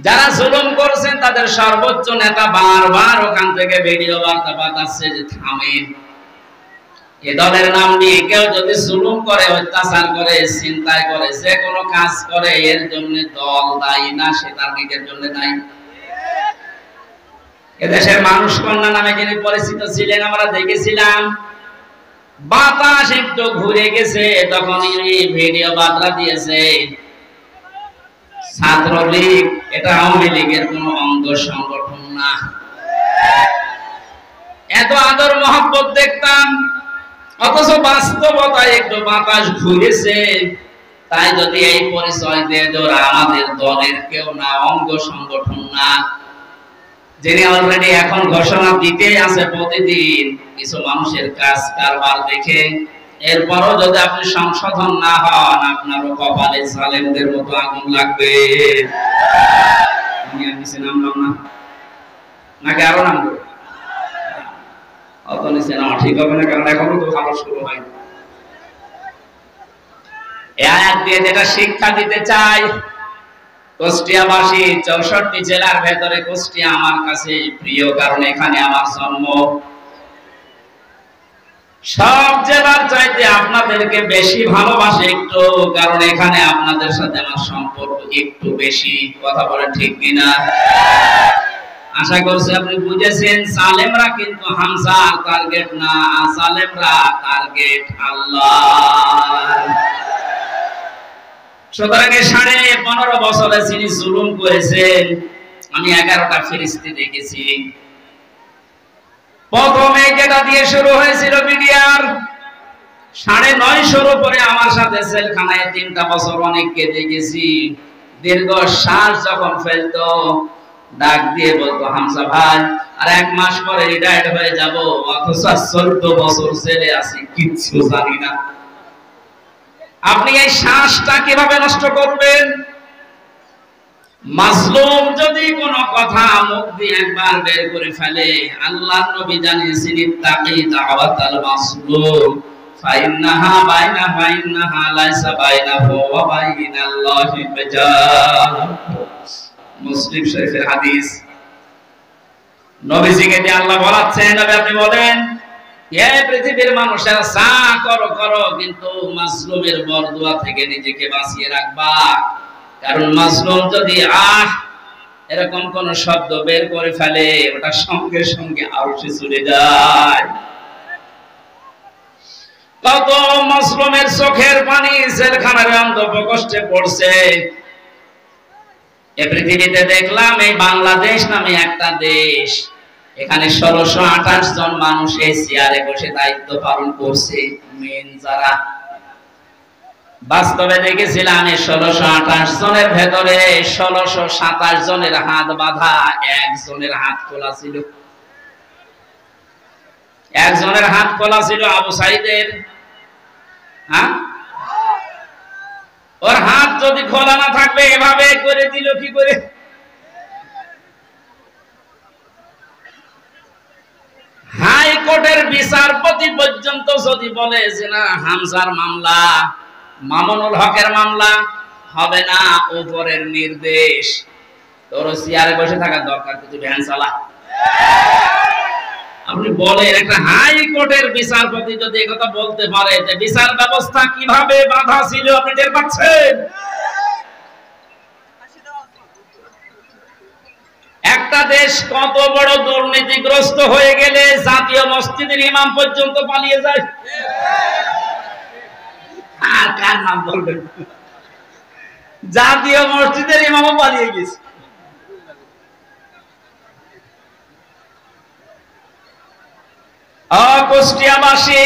যারা জুলুম করছেন তাদের সর্বোচ্চ নেতা বারবার ওখান থেকে ভিডিও বার্তা পাঠাচ্ছে যে থামেন। এ দলের নাম নিয়ে কেউ যদি জুলুম করে, অত্যাচার করে, চিন্তা করে, যে কোনো কাজ করে, এর জন্য দল দায়ী না, সে তার নিজের জন্য দায়ী। এদেশের মানুষ কন্যা নামে যিনি পরিচিত ছিলেন আমরা দেখেছিলাম, বাতাস একটু ঘুরে গেছে তখন ভিডিও বার্তা দিয়েছে ছাত্রলীগ এটা আওয়ামী লীগের কোন অঙ্গ সংগঠন না। এত আদর মহব্বত দেখতাম, অথচ বাস্তবতায় একটু বাতাস ঘুরেছে। তাই যদি এই পরিচয় দিয়ে ওরা আমাদের দলের কেউ না, অঙ্গ সংগঠন না, যিনি অলরেডি এখন ঘোষণা দিতে আছে প্রতিদিন কিছু মানুষের কাজ কারবার দেখে, এরপরও যদি আপনি সংশোধন না হন আপনারও কপালে জালেমদের মতো আগুন লাগবে। আমি আর নিচে নামলাম না, নাকি আরো নামবো? অত নিচে নামা ঠিক হবে না, কারণ এখনো তো ভালো শুরু হয়নি। এই আয়াত দিয়ে যেটা শিক্ষা দিতে চাই, কুষ্টিয়াবাসী 64 জেলার ভেতরে কুষ্টিয়া আমার কাছে প্রিয়, কারণ এখানে আমার জন্ম। সব জেলার চাইতে আপনাদেরকে বেশি ভালোবাসে একটু, কারণ এখানে আপনাদের সাথে আমার সম্পর্ক একটু বেশি। কথা বলে ঠিক কিনা? আশা করছি আপনি বুঝেছেন। জালেমরা কিন্তু হামজার টার্গেট না, জালেমরা টার্গেট আল্লাহ। সুতরাং 15.5 বছরে যিনি জুলুম করেছেন, আমি 11টা ফেরেশতা দেখেছি। প্রথমে যেটা দিয়ে শুরু হয়েছিল মিডিয়ার 950 উপরে আমার সাথে জেলখানায় 3টা বছর অনেককে দেখেছি। দীর্ঘ শ্বাস যখন ফেলতো ডাক দিয়ে বলতো হামজা ভাই আর 1 মাস পরে রিটায়ার্ড হয়ে যাব, অথচ 14 বছর জেলে আছি, কিচ্ছু জানি না। আপনি এই শ্বাসটা কিভাবে নষ্ট করবেন? মাজলুম যদি কোনো কথা মুখ দিয়ে একবার বের করে ফেলে, আল্লাহর নবী জানিয়েছেন ইত্তাকি দাওয়াতাল মাজলুম ফাইন্নাহা লাইসা বাইনাহু ওয়া বাইনাল্লাহি হিজাব। মুসলিম শরীফের হাদিস। নবীজিকে দিয়ে আল্লাহ বলাচ্ছেন, নবী আপনি বলেন, হে পৃথিবীর মানুষেরা যা করো করো, কিন্তু মাজলুমের বরদুয়া থেকে নিজেকে বাঁচিয়ে রাখবা। কারণ মাজলুম যদি এরকম কোন শব্দ বের করে ফেলে, ওটা সঙ্গে সঙ্গে আরশে চলে যায়। কত মাজলুমের চোখের পানি জেলখানার অন্ধপ্রকোষ্ঠে পড়ছে। এই পৃথিবীতে দেখলাম এই বাংলাদেশ নামে একটা দেশ, এখানে 1628 জন মানুষ এই চেয়ারে বসে দায়িত্ব পালন করছে। মেন যারা বাস্তবে দেখেছিলাম এই 1628 জনের ভেতরে 1627 জনের হাত বাঁধা, একজনের হাত খোলা ছিল। একজনের হাত খোলা ছিল আবু সাইদের। ওর হাত যদি খোলা না থাকবে এভাবে করে দিল কি করে? হাইকোর্টের বিচারপতি পর্যন্ত যদি বলে যে না, হামজার মামলা, মামুনুল হকের মামলা হবে না, উপরের নির্দেশ, তোর চেয়ারে বসে থাকার দরকার, কিছু ভ্যান চালা। আপনি বলেন, একটা হাইকোর্টের বিচারপতি যদি একথা বলতে পারে, যে বিচার ব্যবস্থা কিভাবে বাধা ছিল আপনি টের পাচ্ছেন? একটা দেশ কত বড় দুর্নীতিগ্রস্ত হয়ে গেলে জাতীয় মসজিদের ইমাম পর্যন্ত পালিয়ে যায়। আর কার নাম বলবেন? জাতীয় মসজিদের ইমামও পালিয়ে গেছে। কুষ্টিয়াবাসী,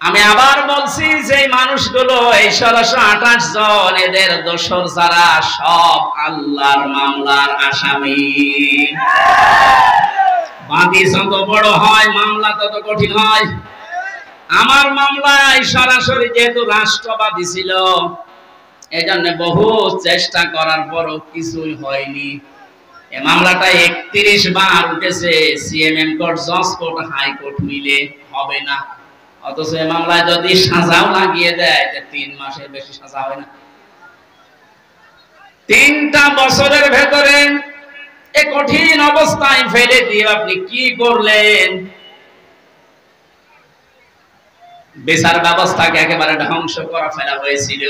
আমি আবার বলছি যে মানুষগুলো এই 1628 জন, এদের দোষর যারা, সব আল্লাহর মামলার আসামি। বাদী যত বড় হয় মামলা তত কঠিন হয়। আমার মামলায় সরাসরি যেহেতু রাষ্ট্রবাদী ছিল, এজন্য বহু চেষ্টা করার পরও কিছুই হয়নি। এই মামলাটা 31 বার উঠেছে, সিএমএম কোর্ট, জজ কোর্ট, হাইকোর্ট মিলে, হবে না। অথচ এই মামলায় যদি সাজাও লাগিয়ে দেয়, 3 মাসের বেশি সাজা হয় না। 3টা বছরের ভেতরে এই কঠিন অবস্থায় ফেলে দিয়ে আপনি কি করলেন? বিচার ব্যবস্থাকে একেবারে ধ্বংস করা ফেলা হয়েছিল।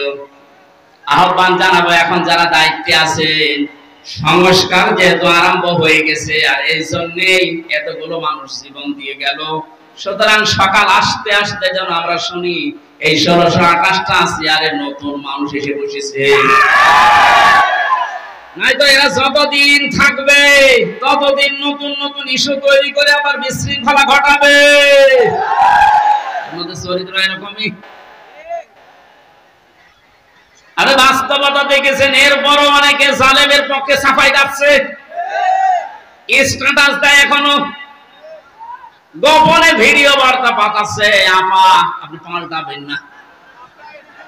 আহ্বান জানাবো, এখন যারা দায়িত্বে আছেন, সংস্কার যেহেতু আরম্ভ হয়ে গেছে, আর এই জন্যই এতগুলো মানুষ জীবন দিয়ে গেল, সুতরাং সকাল আসতে আসতে যেন আমরা শুনি এই 1628টা চেয়ারে নতুন মানুষ এসে বসেছে। নয়তো এরা যতদিন থাকবে ততদিন নতুন নতুন ইস্যু তৈরি করে আবার বিশৃঙ্খলা ঘটাবে। আমাদের চরিত্র এরকমই। আরে বাস্তবতা দেখেছেন, এরপরও অনেকে জালেমের পক্ষে সাফাই গাচ্ছে, স্ট্যাটাস দেয়, এখনো গোপনে ভিডিও বার্তা পাঠাচ্ছে। আপা আপনি পাল্টাবেন না,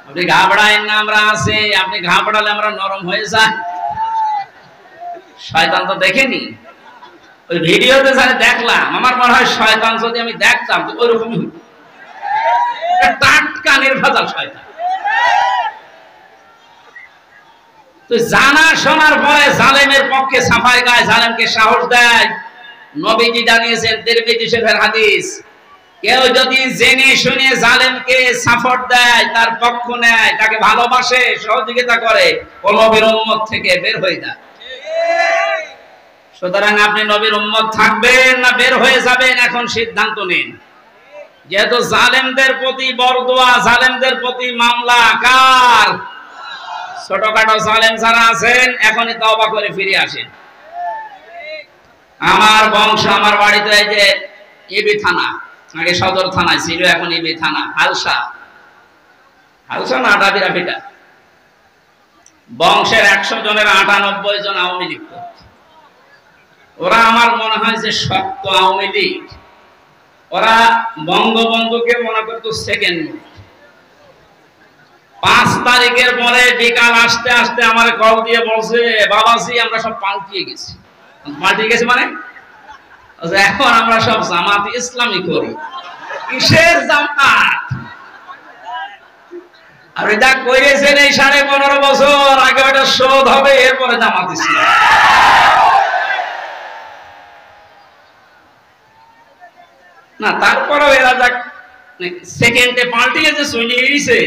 আপনি ঘাবড়ায়েন না, আমরা আছি। আপনি ঘাবড়ালে আমরা নরম হয়ে যাই। শয়তান তো দেখেনি, ওই ভিডিওতে যারা দেখলাম, আমার মনে হয় শয়তান যদি আমি দেখতাম তো ওইরকমই হতো, টাটকা নির্ভেজাল শয়তান। তো জানা শোনার পরে জালেমের পক্ষে সাফাই গায়, জালেমকে সাহস দেয়। নবীজি জানিয়েছেন, তিরমিজি শরীফের হাদিস, কেউ যদি জেনে শুনে জালেমকে সাপোর্ট দেয়, তার পক্ষ নেয়, তাকে ভালোবাসে, সহযোগিতা করে, ও নবীর উম্মত থেকে বের হয়ে যায়। সুতরাং আপনি নবীর উম্মত থাকবেন না বের হয়ে যাবেন, এখন সিদ্ধান্ত নিন। যেহেতু জালেমদের প্রতি বরদোয়া, জালেমদের প্রতি মামলা কার? ছোটখাটো জালেম যারা আছেন, এখনই তওবা করে ফিরে আসেন। আমার বংশ, আমার বাড়িতে এই যে ইবি থানা, আগে সদর থানায় ছিল, এখন ইবি থানা, হালসা না ডাবিরাপিটা, বংশের 100 জনের 98 জন আওয়ামী লীগ। ওরা আমার মনে হয় যে শক্ত আওয়ামী লীগ। ওরা বঙ্গবন্ধুকে মনে করতো সেকেন্ড। 5 তারিখের পরে বিকাল আসতে আসতে আমার কল দিয়ে বলছে, বাবাজি আমরা সব পাল্টিয়ে গেছি। পাল্টিয়ে গেছি মানে এখন আমরা সব জামাত ইসলামী করি। কিসের জামাত? আর এটা করেছেন এই 15.5 বছর আগে, ওটা শোধ হবে, এরপরে জামাত ইসলাম। না তারপরেও এরা যাক সেকেন্ডে পাল্টিয়েছে, চলিয়েছে।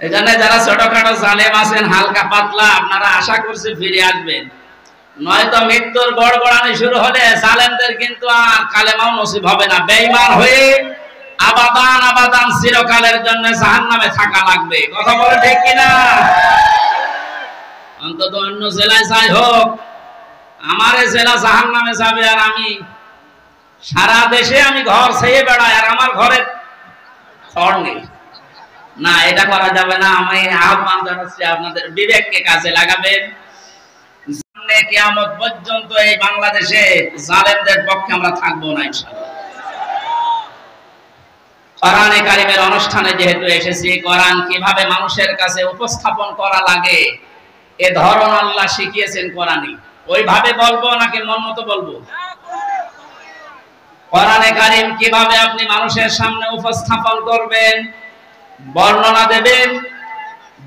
এখানে যারা ছোটখাটো জালেম আছেন, হালকা পাতলা, আপনারা আশা করছে ফিরে আসবেন, নয়তো মৃত্যুর গড়গড়ানি শুরু হলে জালেমদের কিন্তু আর কালেমাও নসিব হবে না। বেঈমান হয়ে আবাদান আবাদান চিরকালের জন্য জাহান্নামে থাকা লাগবে। কথা বলে ঠিক কিনা? অন্তত অন্য জেলায় যাই হোক, আমার জেলা জাহান্নামে যাবে আর আমি সারা দেশে আমি ঘর ছেয়ে বেড়াই আর আমার ঘরে খড় নেই। না, এটা করা যাবে না। আমি আহ্বান জানাচ্ছি আপনাদের বিবেককে কাজে লাগাবেন। সামনে কিয়ামত পর্যন্ত এই বাংলাদেশে জালেমদের পক্ষে আমরা থাকবো না ইনশাআল্লাহ। কোরআনে কারিমের অনুষ্ঠানে যেহেতু এসেছি, কোরআন কিভাবে মানুষের কাছে উপস্থাপন করা লাগে এ ধরন আল্লাহ শিখিয়েছেন কোরআনে। ওইভাবে বলবো নাকি মন মতো বলবো? কোরআনে কারিম কিভাবে আপনি মানুষের সামনে উপস্থাপন করবেন, বর্ণনা দেবেন,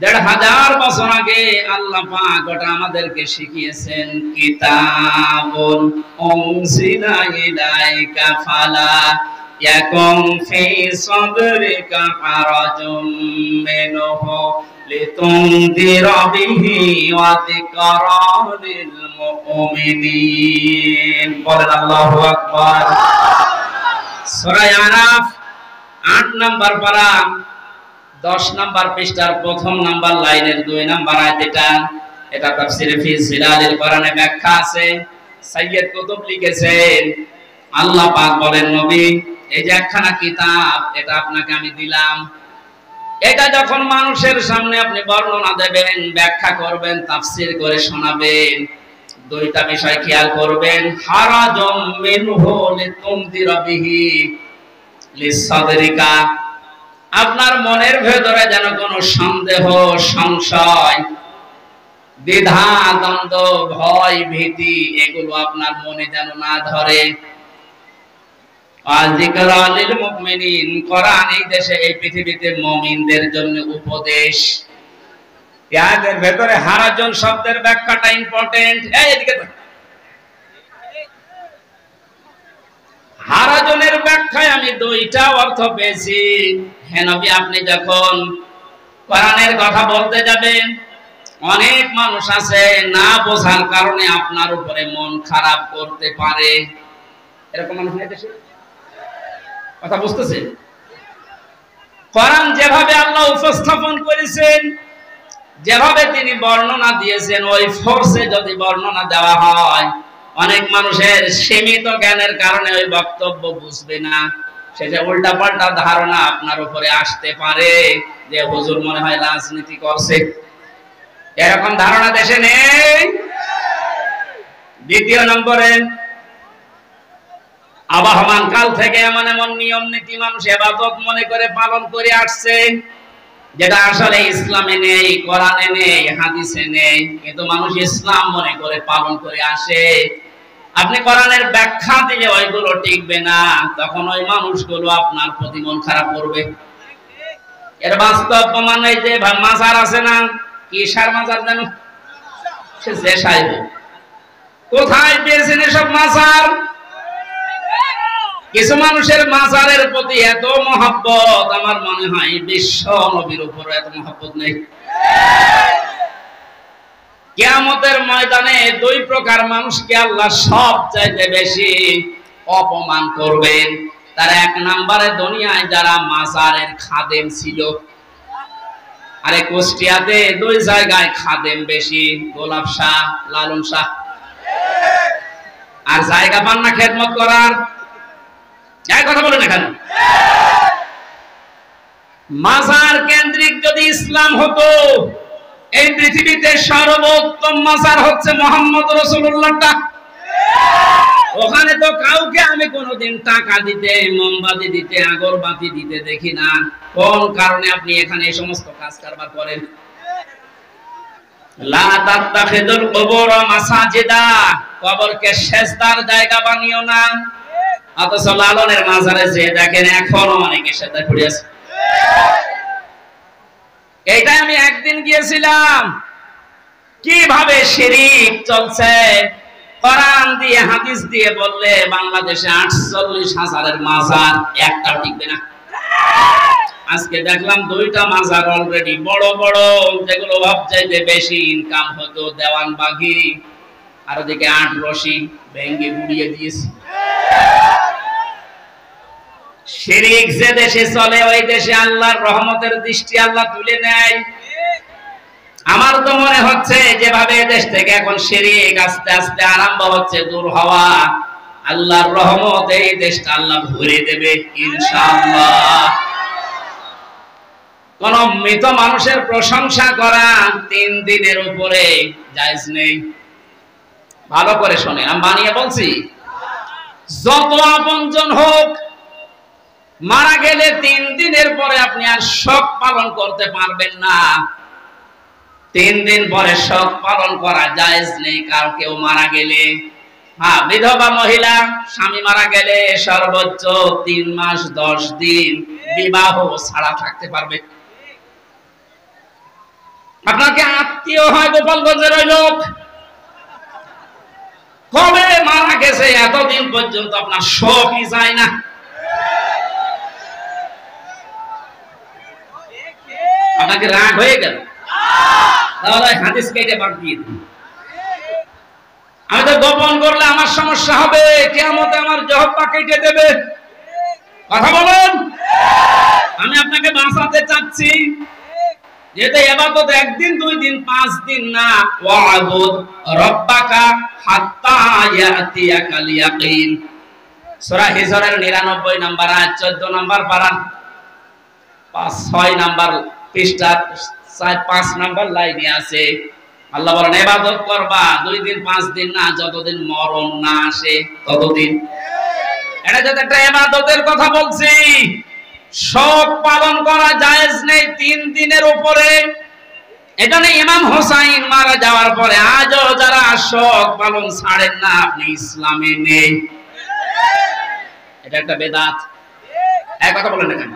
1500 বছর আগে আল্লাহ পাক ওটা আমাদেরকে শিখিয়েছেন। কিতাবুন উনজিলা ইলাইকা ফালা ইয়াকুম ফি সাদরিকা হারাজুম মিনহু লিতুনদিরা বিহি ওয়া যিকরা লিল মুমিনিন। বলেন আল্লাহু আকবার। সূরা আরাফ 8 নম্বর পারা 10 নম্বর পৃষ্ঠার 1 নম্বর লাইনের 2 নম্বর আয়াত। এটা তাফসীরে ফি জিলালিল কোরআনে ব্যাখ্যা আছে, সাইয়্যিদ কুতুব লিখেছেন। আল্লাহ পাক বলেন, নবী এই যে একখানা কিতাব এটা আপনাকে আমি দিলাম, এটা যখন মানুষের সামনে আপনি বর্ণনা দেবেন, ব্যাখ্যা করবেন, তাফসীর করে শোনাবেন, 2টা বিষয় খেয়াল করবেন। হারাজুম মিনহু লিতুনদিরা বিহি লিসাদরিকা, আপনার মনের ভেতরে যেন কোনো সন্দেহ, সংশয়, দ্বিধা, দ্বন্দ্ব, ভয়, ভীতি এগুলো আপনার মনে যেন না ধরে। আর যিকরা লিল মুমিনিন, কোরআন এই দেশে এই পৃথিবীতে মুমিনদের জন্য উপদেশ। এর ভেতরে হারাজন শব্দের ব্যাখ্যাটা ইম্পর্টেন্ট। এইদিকে হারাজনের ব্যাখ্যায় আমি 2টা অর্থ পেয়েছি। হে নবী, আপনি যখন কোরআনের কথা বলতে যাবেন, অনেক মানুষ আছে না বোঝার কারণে আপনার উপরে মন খারাপ করতে পারে। এরকম মানুষ নেই দেশে? কথা বুঝতেছেন? কোরআন যেভাবে আল্লাহ উপস্থাপন করেছেন, যেভাবে তিনি বর্ণনা দিয়েছেন, ওই ফোর্সে যদি বর্ণনা দেওয়া হয়, অনেক মানুষের সীমিত জ্ঞানের কারণে ওই বক্তব্য বুঝবে না, সেটা উল্টাপাল্টা ধারণা আপনার উপরে আসতে পারে যে হুজুর মনে হয় রাজনীতি করছে। এরকম ধারণা দেশে নেই। 2 নম্বরে, আবহমান কাল থেকে এমন এমন নিয়ম নীতি মানুষ ইবাদত মনে করে পালন করে আসছে, যেটা আসলে ইসলামে নেই, কোরআনে নেই, হাদিসে নেই, কিন্তু মানুষ ইসলাম মনে করে পালন করে আসে। আপনি কোরআনের ব্যাখ্যা দিলে ওইগুলো টিকবে না, তখন ওই মানুষগুলো আপনার প্রতি মন খারাপ করবে। এর বাস্তব প্রমাণ এই যে মাজার আছে না, কি সার মাজার জানো? সে যে সাহেব কোথায় পেয়েছেন এসব মাজার? কিছু মানুষের মাজারের প্রতি এত মহব্বত, আমার মনে হয় বিশ্ব নবীর উপর এত মহব্বত নেই। কিয়ামতের ময়দানে 2 প্রকার মানুষকে আল্লাহ সবচাইতে বেশি অপমান করবেন। তার 1 নম্বরে দুনিয়ায় যারা মাজারের খাদেম ছিল। আরে কুষ্টিয়াতে 2 জায়গায় খাদেম বেশি, গোলাপ শাহ, লালন শাহ। আর জায়গা পান না খেদমত করার? এই কথা বলেন এখানে। মাজার কেন্দ্রিক যদি ইসলাম হতো, এই পৃথিবীতে সর্বোত্তম মাজার হচ্ছে মুহাম্মদ রাসূলুল্লাহটা। ওখানে তো কাউকে আমি কোনোদিন টাকা দিতে, মোমবাতি দিতে, আগরবাতি দিতে দেখি না। কোন কারণে আপনি এখানে এই সমস্ত কাজ কারবার করেন? লা তাত্তাখিদুল কুবুর মাসাজিদা, কবরকে সেজদার জায়গা বানিও না। অথচ লালনের মাজারে যে দেখেন এখনো অনেকে সেজদা পড়ে আছে। এইটাই আমি একদিন গিয়েছিলাম, কিভাবে শিরক চলছে। কোরআন দিয়ে হাদিস দিয়ে বললে বাংলাদেশে 48,000-এর মাজার একটাও টিকবে না। আজকে দেখলাম 2টা মাজার অলরেডি বড় বড়, যেগুলো সবচাইতে বেশি ইনকাম হতো দেওয়ানবাগি, আর ওদিকে 8 রশি ভেঙে গুড়িয়ে দিয়েছে। শিরক যে দেশে চলে ওই দেশে আল্লাহর রহমতের দৃষ্টি আল্লাহ তুলে নেয়। আমার তো মনে হচ্ছে যেভাবে দেশ থেকে এখন শিরক আস্তে আস্তে আরম্ভ হচ্ছে দূর হওয়া, আল্লাহর রহমত এই দেশটা আল্লাহ ভরে দেবে ইনশাআল্লাহ। কোন মৃত মানুষের প্রশংসা করা 3 দিনের উপরে জায়েজ নেই। ভালো করে শুনে, আমি বানিয়ে বলছি। যত আপনজন হোক, মারা গেলে 3 দিনের পরে আপনি আর শোক পালন করতে পারবেন না। 3 দিন পরে শোক পালন করা জায়েজ নেই কারো কেউ মারা গেলে। হ্যাঁ, বিধবা মহিলা স্বামী মারা গেলে সর্বোচ্চ 3 মাস 10 দিন বিবাহ ছাড়া থাকতে পারবে। আপনাকে আত্মীয় হয় গোপালগঞ্জের ওই লোক, কবে মারা গেছে এতদিন পর্যন্ত আপনার শোকই যায় না। আপনাকে রাগ হয়ে গেল, তাহলে হাদিস কেটে বাদ দিয়ে দিন। আমি তো গোপন করলে আমার সমস্যা হবে, কিয়ামতে আমার জহব্বা কেটে দেবে। কথা বলুন, আমি আপনাকে বাঁচাতে চাচ্ছি। যেটা ইবাদত 1 দিন 2 দিন 5 দিন না, ওয়া'বুদ রাব্বাকা হাত্তা ইয়াতিয়াকাল ইয়াকিন। সূরা হিজরের 99 নম্বর আয়াত 14 নম্বর পারা 6 নম্বর পৃষ্ঠা 5 নম্বর লাইনে আছে। আল্লাহ বলেন ইবাদত করবা 2 দিন 5 দিন না, যতদিন মরণ না আসে ততদিন। এটা যদি একটা ইবাদতের কথা বলছি, শোক পালন করা জায়েজ নেই 3 দিনের উপরে। এখানে ইমাম হোসাইন মারা যাওয়ার পরে আজও যারা শোক পালন ছাড়েন না, আপনি ইসলামে নেই। এটা একটা বেদাত। এক কথা বলেন না কেন?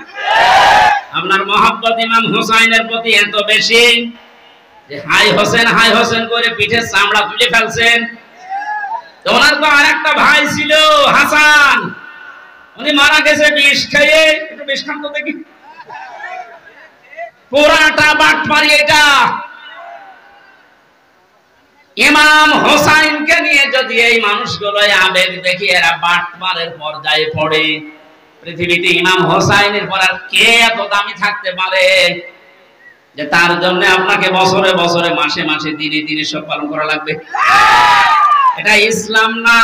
আপনার মহব্বত ইমাম হোসাইনের প্রতি এত বেশি যে হাই হোসেন করে পিঠের চামড়া তুলে ফেলছেন। তো ওনার তো আরেকটা ভাই ছিল হাসান, উনি মারা গেছে বিষ খেয়ে। একটু বিষ খান তো দেখি। পুরাটা বাটপারি এটা। ইমাম হোসাইনকে নিয়ে যদি এই মানুষগুলো আবেগ দেখি এরা বাটপারের পর্যায়ে পড়ে, পৃথিবীতে ইমাম হোসাইনের পর আর কে এত দামি থাকতে পারে যে তার জন্য আপনাকে বছরে বছরে মাসে মাসে দিনে দিনে সব পালন করা লাগবে? এটা ইসলাম না।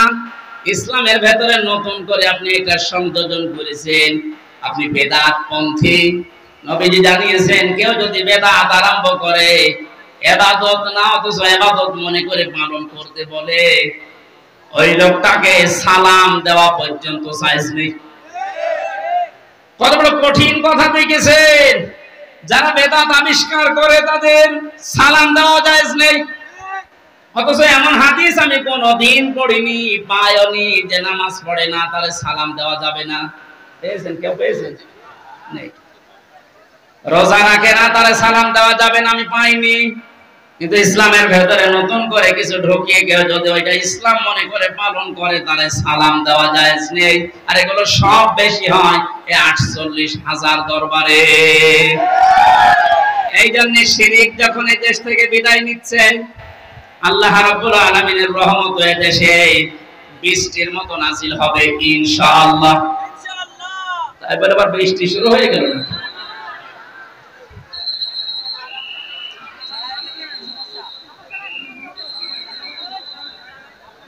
ইসলামের ভেতরে নতুন করে আপনি এটা সংযোজন করেছেন, আপনি বেদাত পন্থী। নবীজি জানিয়েছেন কেউ যদি বেদাত আরম্ভ করে, ইবাদত না অথচ ইবাদত মনে করে পালন করতে বলে, ওই লোকটাকে সালাম দেওয়া পর্যন্ত জায়েজ নেই। কত বড় কঠিন কথা দেখেছেন। যারা বেদাত আবিষ্কার করে তাদের সালাম দেওয়া জায়েজ নেই। অথচ এমন হাদিস আমি কোনদিন পড়িনি, পাইনি যে নামাজ পড়ে না তার সালাম দেওয়া যাবে না। পেয়েছেন? কেউ পেয়েছেন? নেই। রোজা রাখে না তার সালাম দেওয়া যাবে না, আমি পাইনি। কিন্তু ইসলামের ভেতরে নতুন করে কিছু ঢুকিয়ে কেউ যদি ওইটা ইসলাম মনে করে পালন করে তাহলে সালাম দেওয়া জায়েজ নেই। আর এগুলো সব বেশি হয় এই 48,000 দরবারে। এই জন্য শিরক যখন এই দেশ থেকে বিদায় নিচ্ছে, আল্লাহ রাব্বুল আলামিনের রহমত এই দেশে বৃষ্টির মতো নাজিল হবে ইনশাআল্লাহ। তাই বলে আবার বৃষ্টি শুরু হয়ে গেল না।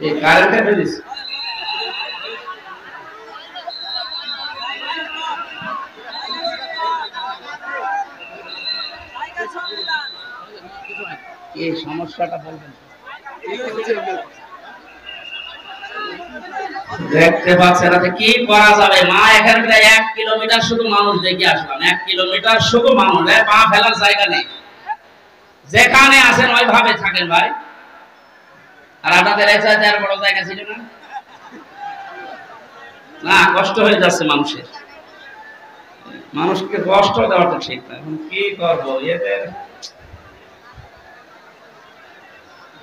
এই কারেন্টে ফেলিস এই সমস্যাটা বলবেন। দেখতে পাচ্ছেন কি করা যাবে? মা এখান থেকে 1 কিলোমিটার শুধু মানুষ দেখে আসলাম, 1 কিলোমিটার শুধু মানুষ, পা ফেলার জায়গা নেই। যেখানে আছেন ওইভাবে থাকেন ভাই। আর আপনাদের এসে আর বড় জায়গা ছিল না? না, কষ্ট হয়ে যাচ্ছে মানুষের। মানুষকে কষ্ট দেওয়াটা ঠিক না। এখন কি করবো? এদের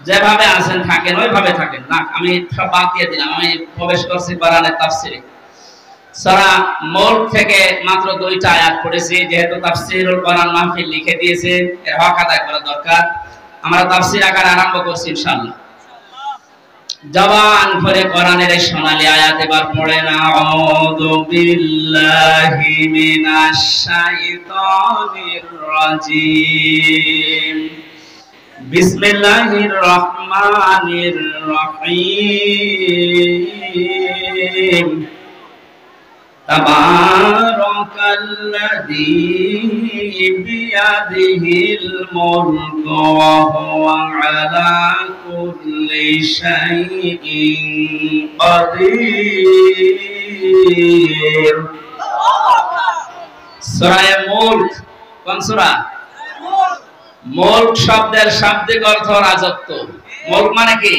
যেভাবে আছেন থাকেন, ওইভাবে থাকেন। না, আমি সব বাদ দিয়ে দিলাম। আমি প্রবেশ করছি কোরআনের তাফসীরে। সূরা মুলক থেকে মাত্র 2টা আয়াত পড়েছি, যেহেতু তাফসীরুল কোরআন মাহফিল লিখে দিয়েছে, এর হক আদায় করা দরকার। আমরা তাফসীর আকারে আরম্ভ করছি ইনশাআল্লাহ। জবান ভরে কোরআনের এই সোনালী আয়াত এবার পড়ে না। আউযু বিল্লাহি মিনাশ শাইতানির রাজীম। বিসমিল্লাহির রহমানির রহিম। তাবারাকাল্লাযী বিয়াদিহিল মুলকু ওয়া হুয়া আলা কুল্লি শাইইন কাদির। সূরা মুলক কোন সূরা? মুলক শব্দের শাব্দিক অর্থ রাজত্ব। মুলক মানে কি?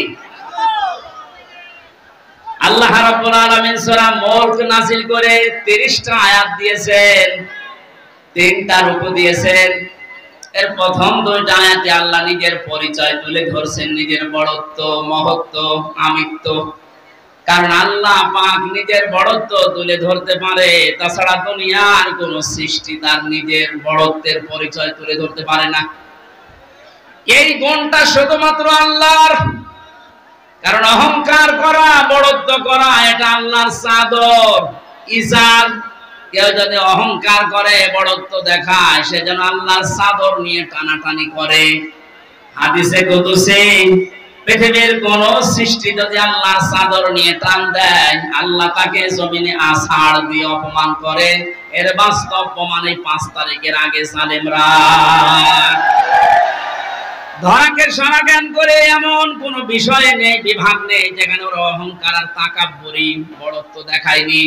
আল্লাহ রাব্বুল আলামিন সূরা মুলক নাযিল করে 30টা আয়াত দিয়েছেন, 3টা রূপক দিয়েছেন। এর প্রথম 2টা আয়াতে আল্লাহ নিজের পরিচয় তুলে ধরছেন, নিজের বড়ত্ব, মহত্ব, আমিত্ব। কারণ আল্লাহ পাক নিজের বড়ত্ব তুলে ধরতে পারে, তাছাড়া দুনিয়ার কোন সৃষ্টি তার নিজের বড়ত্বের পরিচয় তুলে ধরতে পারে না। এই গুণটা শুধুমাত্র আল্লাহর। কারণ অহংকার করা, বড়ত্ব করা এটা আল্লাহর চাদর, ইজার। কেউ যদি অহংকার করে, বড়ত্ব দেখায়, সে যেন আল্লাহর চাদর নিয়ে টানাটানি করে। হাদিসে কুদসি, পৃথিবীর কোন সৃষ্টি যদি আল্লাহর চাদর নিয়ে টান দেয়, আল্লাহ তাকে জমিনে আছাড় দিয়ে অপমান করে। এর বাস্তব প্রমাণ এই 5 তারিখের আগে জালেমরা ধরাকে সারা জ্ঞান করে এমন কোন বিষয় নেই, বিভাগ নেই যেখানে ওরা অহংকার আর তাকাব্বুরি, বড়ত্ব দেখায়নি।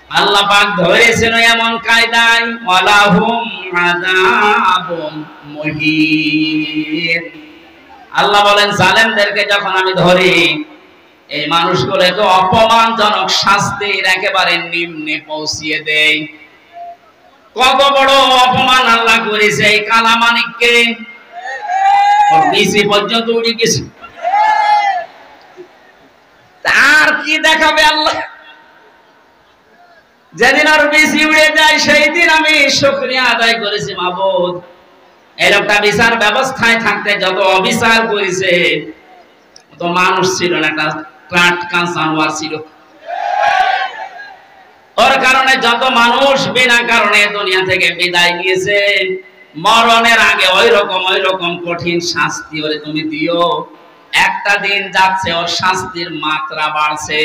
আল্লাহ পাক ধরেছেন এমন কায়দায়, ওয়ালাহুম আযাবুম মুহিন। আল্লাহ বলেন জালেমদেরকে যখন আমি ধরি, এই মানুষগুলোকে অপমানজনক শাস্তির একেবারে নিম্নে পৌঁছিয়ে দেই। কত বড় অপমান আল্লাহ করেছে এই কালামানিককে। পর্যন্ত উড়ে গেছে। তার কি দেখাবে আল্লাহ? যেদিন আর বেশি উড়ে যায়, সেই দিন আমি শুকরিয়া আদায় করেছি, মাবুদ এরকম বিচার ব্যবস্থায় থাকতে যত অবিচার করেছে, তো মানুষ ছিল না, একটা টাটকা জানোয়ার ছিল। ওর কারণে যত মানুষ বিনা কারণে দুনিয়া থেকে বিদায় নিয়েছে, মরণের আগে ওই রকম কঠিন শাস্তি ওরে তুমি দিও। একটা দিন যাচ্ছে, ওর শাস্তির মাত্রা বাড়ছে।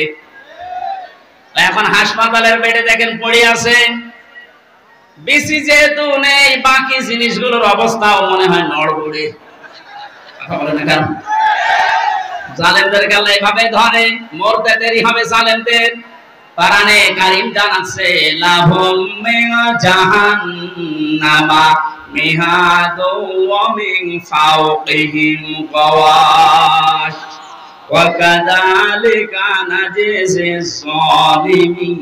এখন হাসপাতালের বেডে দেখেন পড়ে আছে। বেশি যেহেতু নেই, বাকি জিনিসগুলোর অবস্থাও মনে হয় নড়বড়ে। কথা বলে না কেন? জালেমদেরকে আল্লাহ এভাবে ধরে, মরতে দেরি হবে জালেমদের। কোরআনে কারীম জানাচ্ছে, লাহুম মিন জাহান্নামা মিহাদু ওয়া মিন ফাওকিহিম গাওয়াশ ওয়া কাযালিকা নাজিসিস সালিমিন।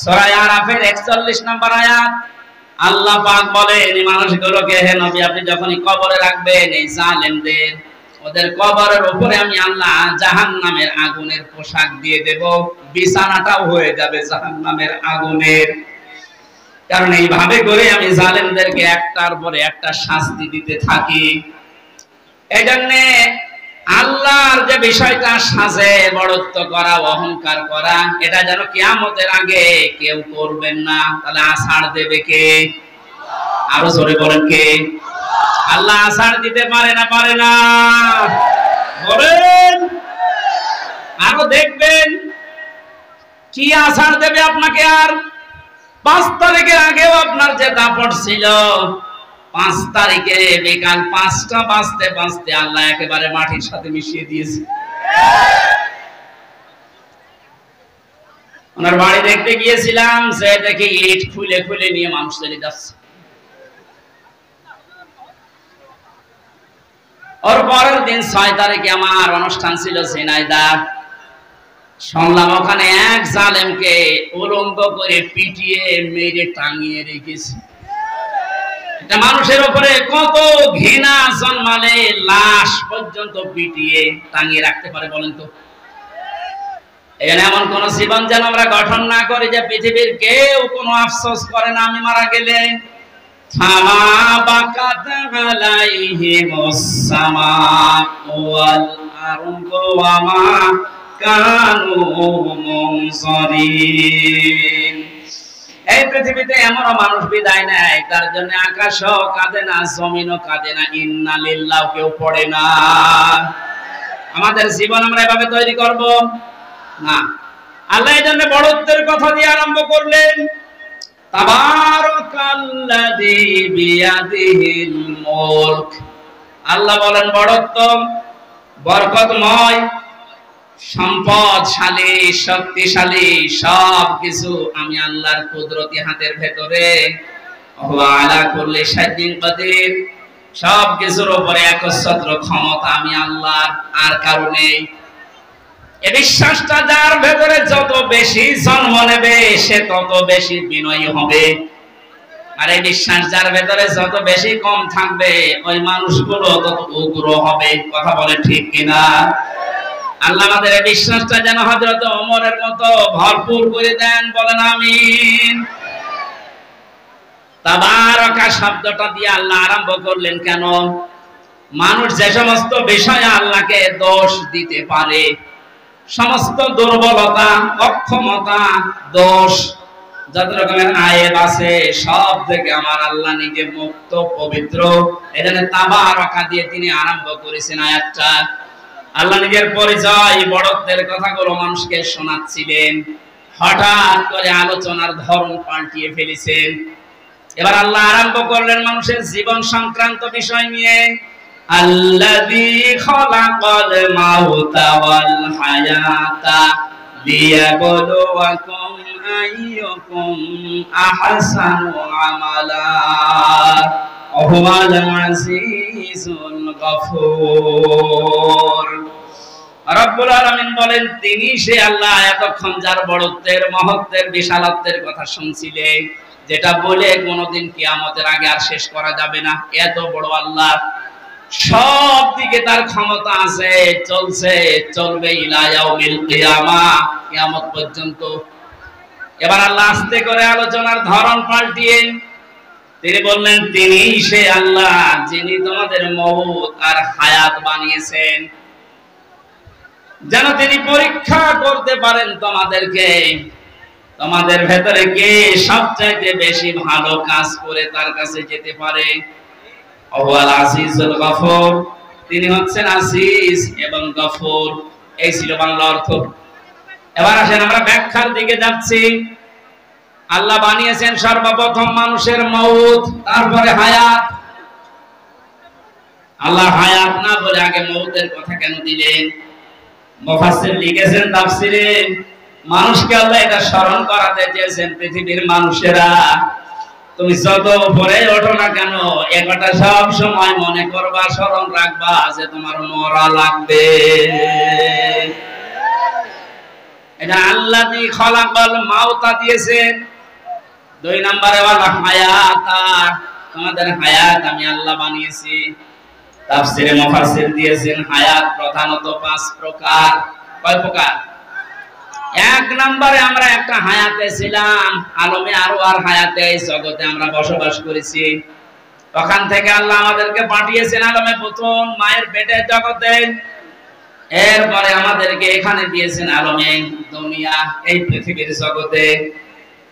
সূরা আরাফের 41 নম্বর আয়াত। আল্লাহ পাক বলেন এই মানুষগুলোকে, হে নবী আপনি যখনই কবরে রাখবেন এই জালেমদের, ওদের কবরের উপরে আমি আল্লাহ জাহান্নামের আগুনের পোশাক দিয়ে দেব, বিছানাটাও হয়ে যাবে জাহান্নামের আগুনের। কারণ এইভাবে করে আমি জালেমদেরকে একটার পরে একটা শাস্তি দিতে থাকি। এজন্য আল্লাহর যে বিষয়টা সাজে, বড়ত্ব করা, অহংকার করা, এটা যেন কিয়ামতের আগে কেউ করবেন না। তাহলে আছাড় দেবে কে? আরো জোরে বলেন কে? আল্লাহ আছাড় দিতে পারে না? পারে না? বলেন। আরো দেখবেন কি আছাড় দেবে আপনাকে। আর 5 তারিখের আগেও আপনার যে দাপট ছিল, 5 তারিখে বিকাল 5টা বাজতে বাজতে আল্লাহ একেবারে মাটির সাথে মিশিয়ে দিয়েছে। ওনার বাড়ি দেখতে গিয়েছিলাম, সে দেখি ইট খুলে খুলে নিয়ে মানুষ চলে যাচ্ছে। ওর পরের দিন 6 তারিখে আমার অনুষ্ঠান ছিল ঝিনাইদা। শুনলাম ওখানে এক জালেমকে উলঙ্গ করে পিটিয়ে মেরে টাঙিয়ে রেখেছে। এটা মানুষের উপরে কত ঘৃণা জন্মালে লাশ পর্যন্ত পিটিয়ে টাঙিয়ে রাখতে পারে বলেন তো? এখানে এমন কোন জীবন যেন আমরা গঠন না করি যে পৃথিবীর কেউ কোনো আফসোস করে না আমি মারা গেলে। ফামা বাকাত আলাইহিমুস সামাউ ওয়াল আরদু ওয়া মা কানু মুনসারিন। এই পৃথিবীতে এমন মানুষ বিদায় নেয়, তার জন্য আকাশও কাঁদে না, জমিনও কাঁদে না, ইন্না লিল্লাহ কেউ পড়ে না। আমাদের জীবন আমরা এভাবে তৈরি করব না। আল্লাহ এই জন্য বড়ত্বের কথা দিয়ে আরম্ভ করলেন। তাবারাকাল্লাযী বিয়াদিহিল মুলক। আল্লাহ বলেন বড়ত্ব, বরকতময়, সম্পদশালী, শক্তিশালী সব কিছু আমি আল্লাহর কুদরতি হাতের ভেতরে। ওয়া আলা কুল্লি শাইইন কাদির। সব কিছুর উপরে একচ্ছত্র ক্ষমতা আমি আল্লাহর, আর কারো নেই। এই বিশ্বাসটা যার ভেতরে যত বেশি জন্ম নেবে সে তত বেশি বিনয়ী হবে। আর এই বিশ্বাস যার ভেতরে যত বেশি কম থাকবে ওই মানুষগুলো তত উগ্র হবে। কথা বলে ঠিক কিনা? আল্লাহ আমাদের এই বিশ্বাসটা যেন হযরত ওমরের মতো ভরপুর করে দেন, বলেন আমিন। তাবারাকা শব্দটা দিয়ে আল্লাহ আরম্ভ করলেন কেন? মানুষ যে সমস্ত বিষয়ে আল্লাহকে দোষ দিতে পারে, সমস্ত দুর্বলতা, অক্ষমতা, দোষ, যত রকমের আয়েব আছে সব থেকে আমার আল্লাহ নিজে মুক্ত, পবিত্র। এজন্য তাবারাকা দিয়ে তিনি আরম্ভ করেছেন আয়াতটা। আল্লাহ নিজের পরিচয়, বড়ত্বের কথাগুলো মানুষকে শোনাচ্ছিলেন। হঠাৎ করে আলোচনার ধরন পাল্টিয়ে ফেলেছেন। এবার আল্লাহ আরম্ভ করলেন মানুষের জীবন সংক্রান্ত বিষয় নিয়ে। আল্লাযী খালাকাল মাউতা ওয়াল হায়াতা লিয়াবলুয়াকুম আইয়ুকুম আহসানু আমালা ওয়া হুয়াল আজিজুল গফুর। রব্বুল আলামিন বলেন তিনি সে আল্লাহ এতক্ষণ যার বড়ত্বের, মহত্বের, বিশালত্বের কথা শুনছিলেন, যেটা বলে কোনোদিন কিয়ামতের আগে আর শেষ করা যাবে না। এত বড় আল্লাহ, সব দিকে তার ক্ষমতা আছে, চলছে, চলবে ইলা ইয়াউমিল কিয়ামাহ, কিয়ামত পর্যন্ত। এবার আল্লাহ আস্তে করে আলোচনার ধরন পাল্টিয়ে তিনি বললেন তিনি সে আল্লাহ যিনি তোমাদের মউত আর হায়াত বানিয়েছেন, যেন তিনি পরীক্ষা করতে পারেন তোমাদেরকে, তোমাদের ভেতরে কে সবচাইতে বেশি ভালো কাজ করে তার কাছে যেতে পারে। ওয়াল আজিজুল গফুর, তিনি হচ্ছেন আজিজ এবং গফুর। এই ছিল বাংলা অর্থ। এবার আসেন আমরা ব্যাখ্যার দিকে যাচ্ছি। আল্লাহ বানিয়েছেন সর্বপ্রথম মানুষের মউত, তারপরে হায়াত। আল্লাহ হায়াত না বলে আগে মউতের কথা কেন দিলেন? মুফাসসির লিখেছেন তাফসিরে, মানুষকে আল্লাহ এটা স্মরণ করাতে চেয়েছেন, পৃথিবীর মানুষেরা তুমি যত উপরে ওঠো না কেন এ কথা সব সময় মনে করবা, স্মরণ রাখবা যে তোমার মরা লাগবে। এটা আল্লাযী খালাকাল মাউতা দিয়েছেন। 2 নম্বরে ওয়াল হায়াতা, তোমাদের হায়াত আমি আল্লাহ বানিয়েছি। তাফসিরে মুফাসসির দিয়েছেন হায়াত প্রধানত 5 প্রকার। কয় প্রকার? 1 নম্বরে আমরা একটা হায়াতে ছিলাম, আলমে আরওয়ার হায়াতে, এই জগতে আমরা বসবাস করেছি। ওখান থেকে আল্লাহ আমাদেরকে পাঠিয়েছেন আলমে পুতুন, মায়ের পেটের জগতে। এরপরে আমাদেরকে এখানে দিয়েছেন আলমে দুনিয়া, এই পৃথিবীর জগতে।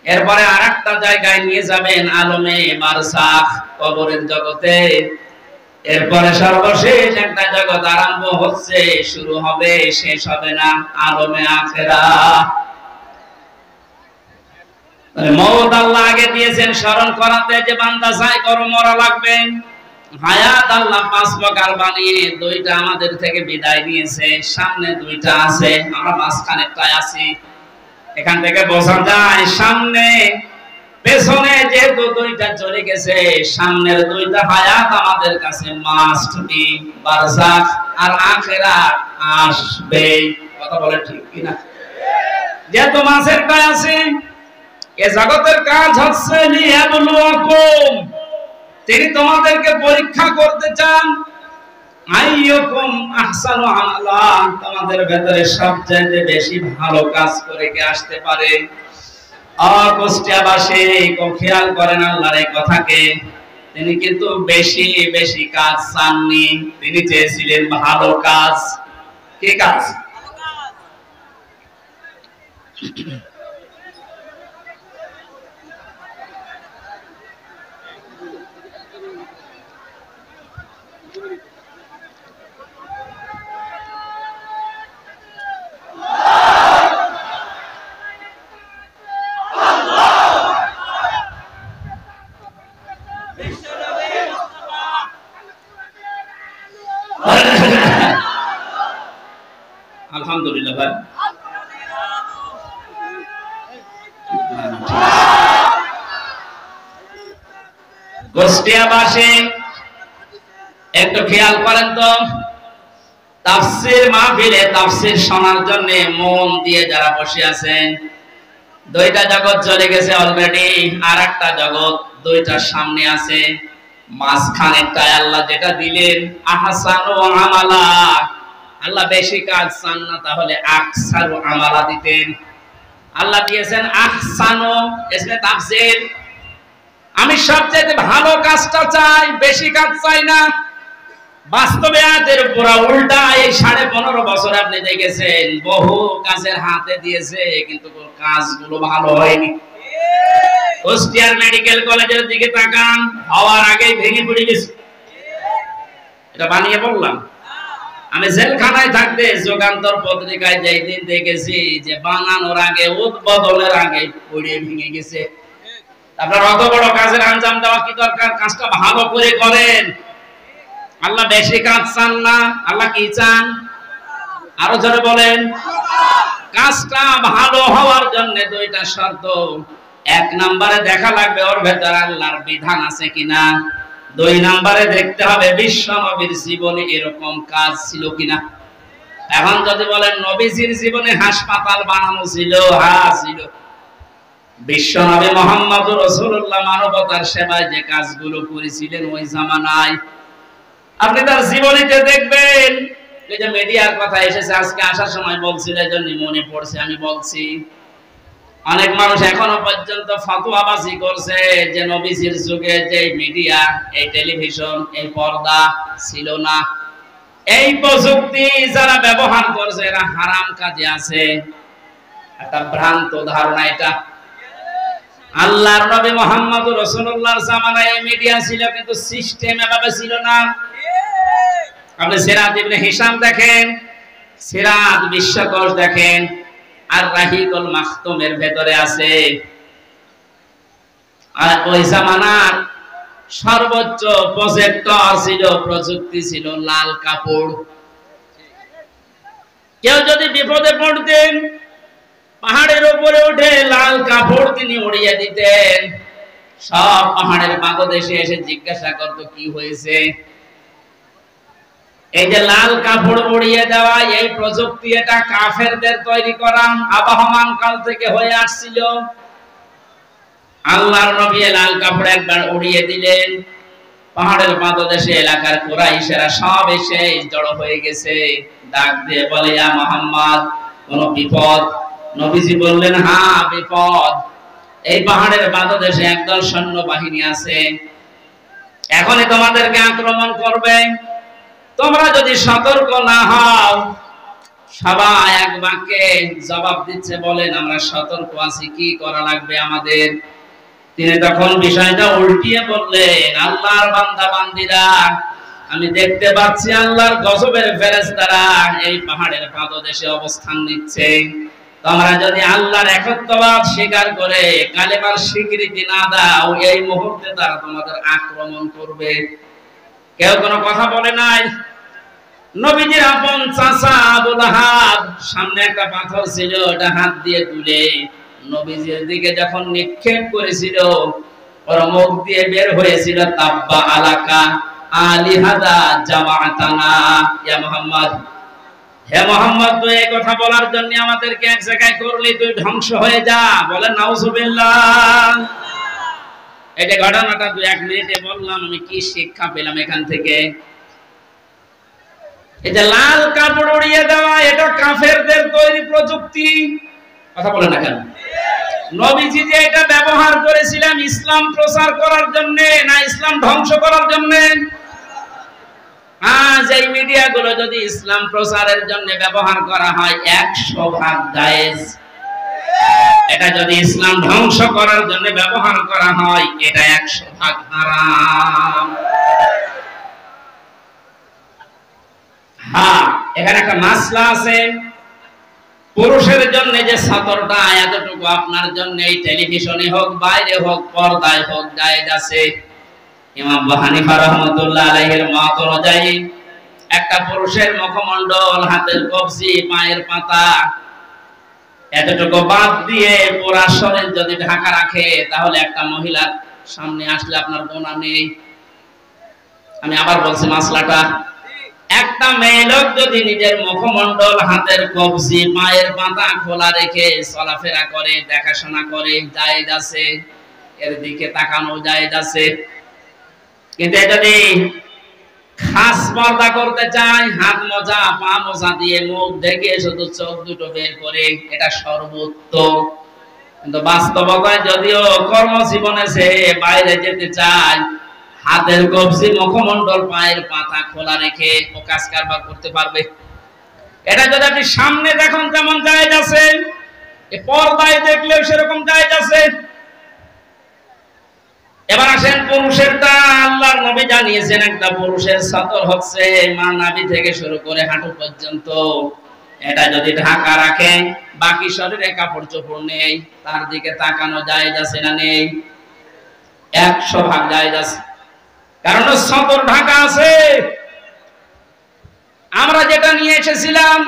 এরপরে আরেকটা জায়গায় নিয়ে যাবেন আলমে বারজাখ, কবরের জগতে। এরপরে সর্বশেষ একটা জগৎ আরম্ভ হচ্ছে, শুরু হবে, শেষ হবে না, আলমে আখিরাহ। মওত আল্লাহ আগে দিয়েছেন স্মরণ করাতে যে বান্দা চাই করো মরা লাগবে। হায়াত আল্লাহ 5 প্রকার বানিয়ে দুইটা আমাদের থেকে বিদায় নিয়েছে, সামনে দুইটা আছে, আমরা মাঝখানেরটায় আছি। এখান থেকে বোঝা যায় সামনে পেছনে যেহেতু দুইটা চলে গেছে, সামনের দুইটা হায়াত আমাদের কাছে মাস্ট বি, বারজাখ আর আখিরাত আসবে। কথা বলে ঠিক কিনা? যেহেতু মাঝেরটায় আছে, এ জগতের কাজ হচ্ছে লিয়াবলুয়াকুম, তিনি তোমাদেরকে পরীক্ষা করতে চান। আইয়ুকুম আহসানু আমালা, তোমাদের ভেতরে সবচেয়ে বেশি ভালো কাজ করে কে আসতে পারে। কুষ্টিয়াবাসী খুব খেয়াল করেন আল্লাহর এই কথাকে, তিনি কিন্তু বেশি বেশি কাজ চাননি, তিনি চেয়েছিলেন ভালো কাজ। কি কাজ? আলহামদুলিল্লাহ ভাই, কুষ্টিয়াবাসী একটু খেয়াল করেন তো, তাফসীর মাহফিলে তাফসীর শোনার জন্য মন দিয়ে যারা বসে আছেন, দুইটা জগৎ চলে গেছে অলরেডি, আর একটা জগৎ দুইটার সামনে আছে। মাঝখানেরটায় আল্লাহ যেটা দিলেন আহসানু আমালা, আল্লাহ বেশি কাজ চান না, তাহলে আকসারু আমালা দিতেন। আল্লাহ দিয়েছেন আহসানু, ইসমে তাফসীর, আমি সবচেয়ে ভালো কাজটা চাই, বেশি কাজ চাই না। বাস্তবে আয়াতের পুরো উল্টা। এই 15.5 বছর আপনি দেখেছেন বহু কাজের হাতে দিয়েছে, কিন্তু কাজগুলো ভালো হয়নি। কুষ্টিয়ার মেডিকেল কলেজের দিকে তাকান, হওয়ার আগেই ভেঙে পড়ে গেছে। এটা বানিয়ে বললাম? আমি জেলখানায় থাকতে যুগান্তর পত্রিকায় যেই দিন দেখেছি যে বানানোর আগে, উদ্বোধনের আগে পড়ে ভেঙে গেছে। আপনার অত বড় কাজের আঞ্জাম দেওয়া কি দরকার? কাজটা ভালো করে করেন। আল্লাহ বেশি কাজ চান না, আল্লাহ কি চান? আরো জোরে বলেন। কাজটা ভালো হওয়ার জন্য দুইটা শর্ত। 1 নম্বরে দেখা লাগবে ওর ভেতর আল্লাহর বিধান আছে কিনা। 2 নম্বরে দেখতে হবে বিশ্ব নবীর জীবনে এরকম কাজ ছিল কিনা। এখন যদি বলেন নবীজির জীবনে হাসপাতাল বানানো ছিল, হ্যাঁ ছিল। বিশ্ব নবী মুহাম্মদুর রাসূলুল্লাহ মানবতার সেবায় যে কাজগুলো করেছিলেন ওই জামানায়, আপনি তার জীবনীতে দেখবেন। এই যে মিডিয়ার কথা এসেছে আজকে আসার সময় বলছিল, এজন্য মনে পড়ছে আমি বলছি। অনেক মানুষ এখনো পর্যন্ত ফতোয়াবাজি করছে যে নবীজির যুগে যে মিডিয়া, এই টেলিভিশন, এই পর্দা ছিল না। এই প্রযুক্তি যারা ব্যবহার করছে এরা হারাম কাজে আছে। একটা ভ্রান্ত ধারণা এটা। আল্লাহর নবী মুহাম্মদুর রাসূলুল্লাহর জামানায় এই মিডিয়া ছিল, কিন্তু সিস্টেম এভাবে ছিল না। আপনি সিরাত ইবনে হিশাম দেখেন, সিরাত বিশ্বকোষ দেখেন, আর রাহিকুল মাখতুমের ভেতরে আছে। আর ওই জামানার সর্বোচ্চ প্রজেক্টর ছিল, প্রযুক্তি ছিল লাল কাপড়। কেউ যদি বিপদে পড়তেন পাহাড়ের উপরে উঠে লাল কাপড় তিনি উড়িয়ে দিতেন। সব পাহাড়ের পাদদেশে এসে জিজ্ঞাসা করত কি হয়েছে। এই যে লাল কাপড় উড়িয়ে দেওয়া, এই প্রযুক্তি এটা কাফেরদের তৈরি করা, আবহমান কাল থেকে হয়ে আসছিল। আল্লাহর নবী লাল কাপড় একবার উড়িয়ে দিলেন, পাহাড়ের পাদদেশে এলাকার কুরাইশেরা সব এসে জড়ো হয়ে গেছে। ডাক দিয়ে বলে, ইয়া মুহাম্মদ, কোন বিপদ? নবীজি বললেন, হ্যাঁ বিপদ। এই পাহাড়ের পাদদেশে একদল সৈন্যবাহিনী আছে, এখনই তোমাদেরকে আক্রমণ করবে। তোমরা যদি সতর্ক না হও। সবাই এক বাক্যে জবাব দিচ্ছে, বলেন আমরা সতর্ক আছি, কি করা লাগবে আমাদের? তিনি তখন বিষয়টা উল্টিয়ে বললেন, আল্লাহর বান্দা বান্দিরা, আমি দেখতে পাচ্ছি আল্লাহর গজবের ফেরেশতারা এই পাহাড়ের পাদদেশে অবস্থান নিচ্ছে। তোমরা যদি আল্লাহর একত্ববাদ স্বীকার করে কালেমার স্বীকৃতি না দাও, এই মুহূর্তে তারা তোমাদের আক্রমণ করবে। কেউ কোনো কথা বলে নাই। নবীজির আপন চাচা আবু লাহাব সামনে একটা পাথর ছিল, ওটা হাত দিয়ে তুলে নবীজির দিকে যখন নিক্ষেপ করেছিল, ওর মুখ দিয়ে বের হয়েছিল তাব্বা আলাকা আলিহাদা জামাতানা ইয়া মুহাম্মদ। হে মুহাম্মদ, তুই এই কথা বলার জন্য আমাদেরকে এক জায়গায় করলি, তুই ধ্বংস হয়ে যা। বলেন নাউজুবিল্লাহ। এটা ঘটনাটা 2-1 মিনিটে বললাম। আমি কি শিক্ষা পেলাম এখান থেকে? এটা লাল কাপড় উড়িয়ে দেওয়া, এটা কাফেরদের তৈরি প্রযুক্তি। কথা বলে না কেন? নবীজি যে এটা ব্যবহার করেছিলেন ইসলাম প্রচার করার জন্য না ইসলাম ধ্বংস করার জন্য? আজ এই মিডিয়াগুলো যদি ইসলাম প্রচারের জন্য ব্যবহার করা হয় 100% জায়েজ। এটা যদি ইসলাম ধ্বংস করার জন্য ব্যবহার করা হয় এটা 100% হারাম। হ্যাঁ, এখানে একটা মাসলা আছে। পুরুষের জন্য যে সাতরটা এতটুকু আপনার জন্য এই টেলিভিশনে হোক, বাইরে হোক, পর্দায় হোক জায়েজ আছে। ইমাম আবু হানিফা রাহমাতুল্লাহ আলাইহির মত অনুযায়ী একটা পুরুষের মুখমণ্ডল, হাতের কবজি, পায়ের পাতা এতটুকু বাদ দিয়ে পুরা শরীর যদি ঢাকা রাখে তাহলে একটা মহিলার সামনে আসলে আপনার গুনাহ নেই। আমি আবার বলছি মাসলাটা, একটা মেয়ে লোক যদি নিজের মুখমণ্ডল, হাতের কবজি, পায়ের পাতা খোলা রেখে চলাফেরা করে, দেখাশোনা করে, জায়েজ আছে, এর দিকে তাকানো জায়েজ আছে। কিন্তু যদি খাস পর্দা করতে চায়, হাত মোজা, পা মোজা দিয়ে মুখ ঢেকে শুধু চোখ দুটো বের করে, এটা সর্বোত্তম। কিন্তু বাস্তবতায় যদিও কর্মজীবনে সে বাইরে যেতে চায়, হাতের কবজি, মুখমণ্ডল, পায়ের পাতা খোলা রেখে ও কাজ কারবার করতে পারবে। এটা যদি আপনি সামনে দেখুন যেমন জায়েজ আছে, এই পর্দায় দেখলেও সেরকম জায়েজ আছে। এবার আসেন পুরুষেরটা। আল্লাহর নবী জানিয়েছেন একটা পুরুষের সাতর হচ্ছে মা নাভি থেকে শুরু করে হাঁটু পর্যন্ত। এটা যদি ঢাকা রাখে, বাকি শরীরে কাপড় চোপড় নেই, তার দিকে তাকানো জায়েজ আছে না নেই? 100% জায়েজ আছে, কারণ সাতর ঢাকা আছে। আমরা যেটা নিয়ে এসেছিলাম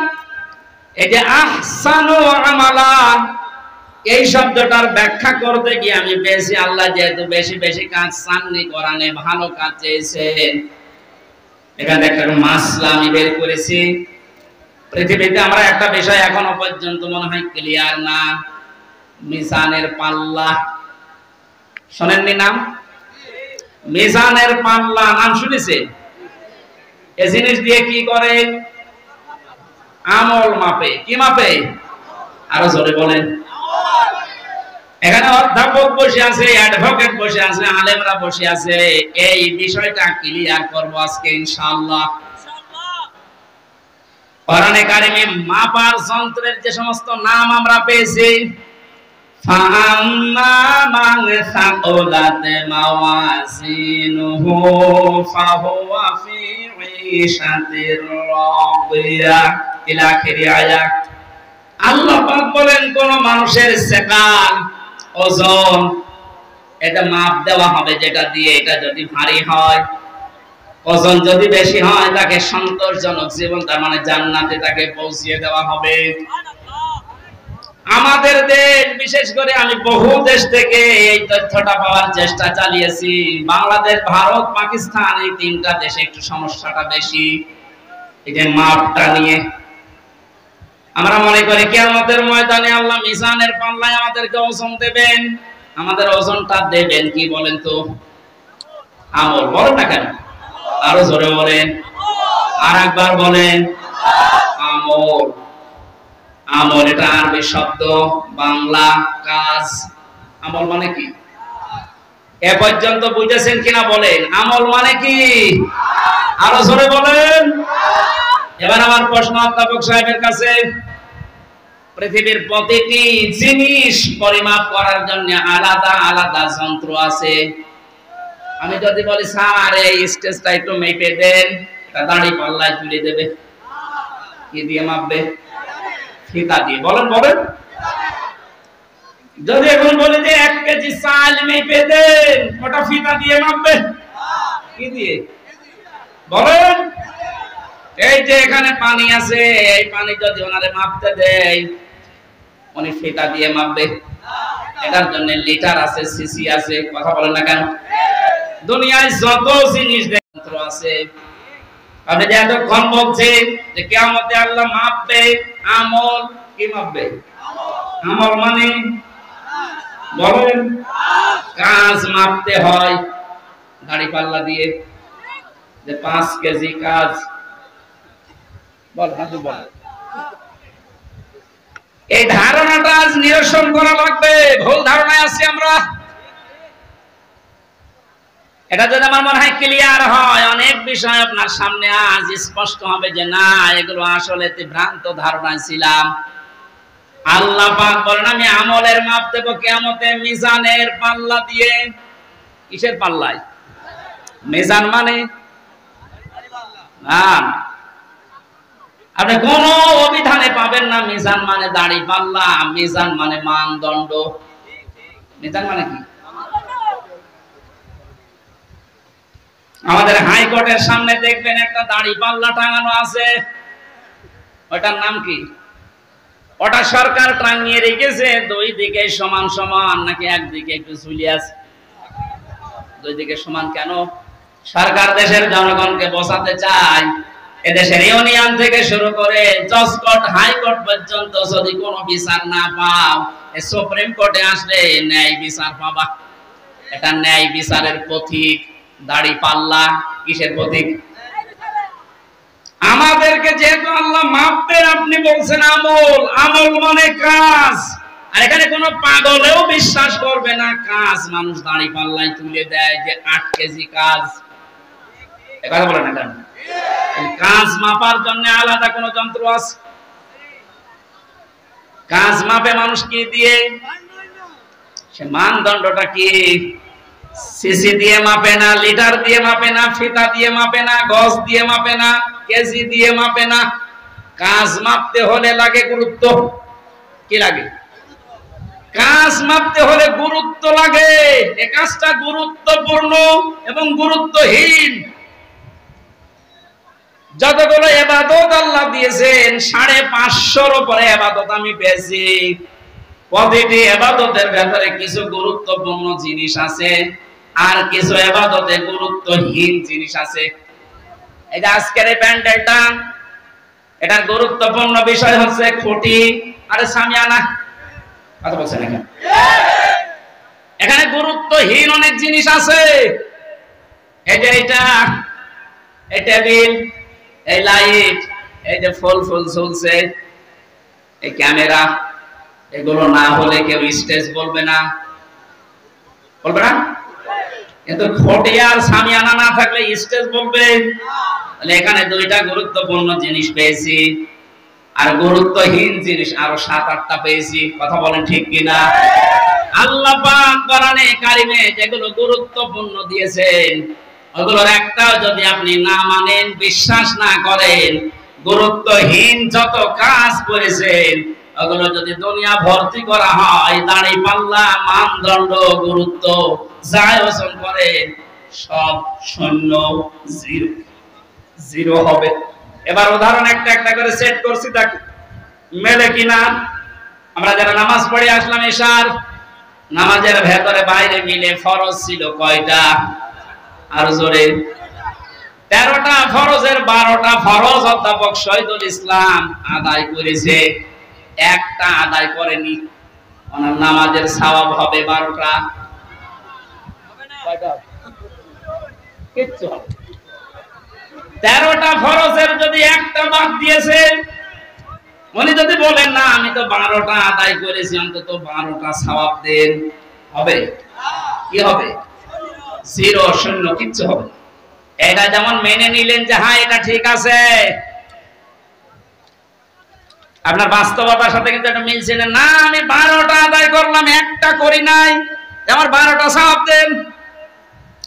এই যে আহসানু আমালা, এই শব্দটার ব্যাখ্যা করতে গিয়ে আমি বেশি, আল্লাহ যেহেতু বেশি বেশি কাজ চাননি কোরআনে, ভালো কাজ চেয়েছেন, এখানে একটা মাসলা আমি বের করেছি। পৃথিবীতে আমরা একটা বিষয় এখনো পর্যন্ত মনে হয় ক্লিয়ার না, মিজানের পাল্লা। শোনেননি নাম? মিজানের পাল্লা নাম শুনেছেন? এই জিনিস দিয়ে কি করে? আমল মাপে। কি মাপে? আরো জোরে বলেন। এখানে অধ্যাপক বসে আছে, অ্যাডভোকেট বসে আছে, আলেমরা বসে আছে। এই বিষয়টা ক্লিয়ার করব আজকে ইনশাআল্লাহ। কোরআনে কারিমে মাপার যন্ত্রের যে সমস্ত নাম আমরা পেয়েছি, ফাআম্মা মান সাকুলাত মাওয়াজিনুহু ফাহুয়া ফি ঈশাতির রাদিয়া ইলা আখির আয়াত। আল্লাহ পাক বলেন কোন মানুষের সেকাল, ওজন, এটা মাপ দেওয়া হবে যেটা দিয়ে। এটা যদি ভারী হয়, ওজন যদি বেশি হয়, তাকে সন্তোষজনক জীবন, তার মানে জান্নাতে তাকে পৌঁছিয়ে দেওয়া হবে। আমাদের দেশ, বিশেষ করে আমি বহু দেশ থেকে এই তথ্যটা পাওয়ার চেষ্টা চালিয়েছি। বাংলাদেশ, ভারত, পাকিস্তান, এই 3টা দেশে একটু সমস্যাটা বেশি এই যে মাপটা নিয়ে। আমরা মনে করি কিয়ামতের ময়দানে আল্লাহ মিজানের পাল্লায় আমাদেরকে ওজন দেবেন। আমাদের ওজনটা দেবেন কি বলেন তো? আমল। বলেন না কেন? আরো জোরে বলেন, আর একবার বলেন। আমল। আমল এটা আরবি শব্দ, বাংলা কাজ। আমল মানে কি? এ পর্যন্ত বুঝেছেন কিনা বলেন? আমল মানে কি? আরো জোরে বলেন। এবার আমার প্রশ্ন অধ্যাপক সাহেবের কাছে, পৃথিবীর প্রতিটি জিনিস পরিমাপ করার জন্য আলাদা আলাদা যন্ত্র আছে। আমি যদি বলি স্যার এই স্টেজটা একটু মেপে দেন, এটা দাড়ি পাল্লায় তুলে দেবে। কি দিয়ে মাপবে? ফিতা দিয়ে। বলেন বলেন। যদি এখন বলি যে 1 কেজি চাল মেপে দেন, ওটা ফিতা দিয়ে মাপবে? কি দিয়ে? বলেন। এই যে এখানে পানি আছে, এই পানি যদি ওনারে মাপতে দেয়, উনি ফিতা দিয়ে মাপবে? এটার জন্য লিটার আছে, সিসি আছে। কথা বলেন না কেন? দুনিয়ায় যত জিনিস যন্ত্র আছে, আপনি যে এতক্ষণ বলছেন যে কিয়ামতে আল্লাহ মাপবে, আমল কি মাপবে? আমল মানে বলেন, কাজ মাপতে হয় দাড়ি পাল্লা দিয়ে, যে 5 কেজি কাজ। বল হাজু বল। এই ধারণাটা আজ নিরসন করা লাগবে। ভুল ধারণায় আছি আমরা। এটা যদি আমার মনে হয় ক্লিয়ার হয়, অনেক বিষয় আপনার সামনে আজ স্পষ্ট হবে যে না, এগুলো আসলে ভ্রান্ত ধারণায় ছিলাম। আল্লাহ পাক বলেন আমি আমলের মাপ দেব কিয়ামতে মিজানের পাল্লা দিয়ে। কিসের পাল্লায়? মিজান মানে না, আপনি কোন অভিধানে পাবেন না মিজান মানে দাড়ি পাল্লা, মিজান মানে মানদণ্ড। মিজান মানে কি? আমাদের হাইকোর্টের সামনে দেখবেন একটা দাড়ি পাল্লা টাঙানো আছে, ওটার নাম কি? ওটা সরকার টাঙিয়ে রেখেছে দুই দিকে সমান সমান, নাকি একদিকে একটু ঝুলিয়ে আছে? দুই দিকে সমান কেন? সরকার দেশের জনগণকে বোঝাতে চায় এদেশের ইউনিয়ন থেকে শুরু করে জজ কোর্ট, হাইকোর্ট পর্যন্ত যদি কোনো বিচার না পাও, সুপ্রিম কোর্টে আসলে ন্যায় বিচার পাবা। এটা ন্যায় বিচারের প্রতীক। দাড়ি পাল্লা কিসের প্রতীক? আমাদেরকে যেহেতু আল্লাহ মাপবেন, আপনি বলছেন আমল, আমল মানে কাজ। আর এখানে কোনো পাগলেও বিশ্বাস করবে না কাজ মানুষ দাড়ি পাল্লায় তুলে দেয় যে 8 কেজি কাজ। কথা বলেন না কেন? কাজ মাপার জন্য আলাদা কোনো যন্ত্র আছে? কাজ মাপে মানুষ কি দিয়ে? সে মানদণ্ডটা কি? সিসি দিয়ে মাপে না, লিটার দিয়ে মাপে না, ফিতা দিয়ে মাপে না, গজ দিয়ে মাপে না, কেজি দিয়ে মাপে না। কাজ মাপতে হলে লাগে গুরুত্ব। কি লাগে? কাজ মাপতে হলে গুরুত্ব লাগে। এই কাজটা গুরুত্বপূর্ণ এবং গুরুত্বহীন। যতগুলো ইবাদত আল্লাহ দিয়েছেন, 550-র উপরে ইবাদত আমি পেয়েছি। প্রতিটি ইবাদতের ভেতরে কিছু গুরুত্বপূর্ণ জিনিস আছে, আর কিছু ইবাদতে গুরুত্বহীন জিনিস আছে। এই যে আজকের এই প্যান্ডেলটা, এটার গুরুত্বপূর্ণ বিষয় হচ্ছে খুঁটি আর সামিয়ানা। কথা বলছেন এখানে? এখানে গুরুত্বহীন অনেক জিনিস আছে। এই যে এটা, এই টেবিল, এই লাইট, এই যে ফুল ঝুলছে, এই ক্যামেরা, এগুলো না হলে কেউ স্টেজ বলবে না। বলবে না? কিন্তু খুঁটি আর সামিয়ানা না থাকলে স্টেজ বলবে। তাহলে এখানে দুইটা গুরুত্বপূর্ণ জিনিস পেয়েছি, আর গুরুত্বহীন জিনিস আরো 7-8টা পেয়েছি। কথা বলেন ঠিক কিনা? আল্লাহ পাক কোরআনে কারিমে যেগুলো গুরুত্বপূর্ণ দিয়েছেন, ওগুলোর একটাও যদি আপনি না মানেন, বিশ্বাস না করেন, গুরুত্বহীন যত কাজ করেছেন ওগুলো যদি দুনিয়া ভর্তি করা হয়, দাড়ি পাল্লা, মানদণ্ড, গুরুত্ব যাই ওজন করেন, সব শূন্য, জিরো হবে। এবার উদাহরণ একটা একটা করে সেট করছি, তাকে মেলে কিনা। আমরা যারা নামাজ পড়ে আসলাম এশার, নামাজের ভেতরে বাইরে মিলে ফরজ ছিল কয়টা? আর জোরে 13টা ফরজের 12টা ফরজ অধ্যাপক শহীদুল ইসলাম আদায় করেছে, একটা আদায় করেনি। ওনার নামাজের সওয়াব হবে 12টা। কিচ্ছু হবে। 13টা ফরজের যদি একটা বাদ দিয়েছে, উনি যদি বলেন না আমি তো 12টা আদায় করেছি, অন্তত 12টা সওয়াব দেন, হবে? কি হবে? জিরো, শূন্য, কিচ্ছু হবে। এটা যেমন মেনে নিলেন যে হ্যাঁ এটা ঠিক আছে, আপনার বাস্তবতার সাথে কিন্তু এটা মিলছে না। আমি 12টা আদায় করলাম, একটা করি নাই, আমার 12টা সওয়াব দেন।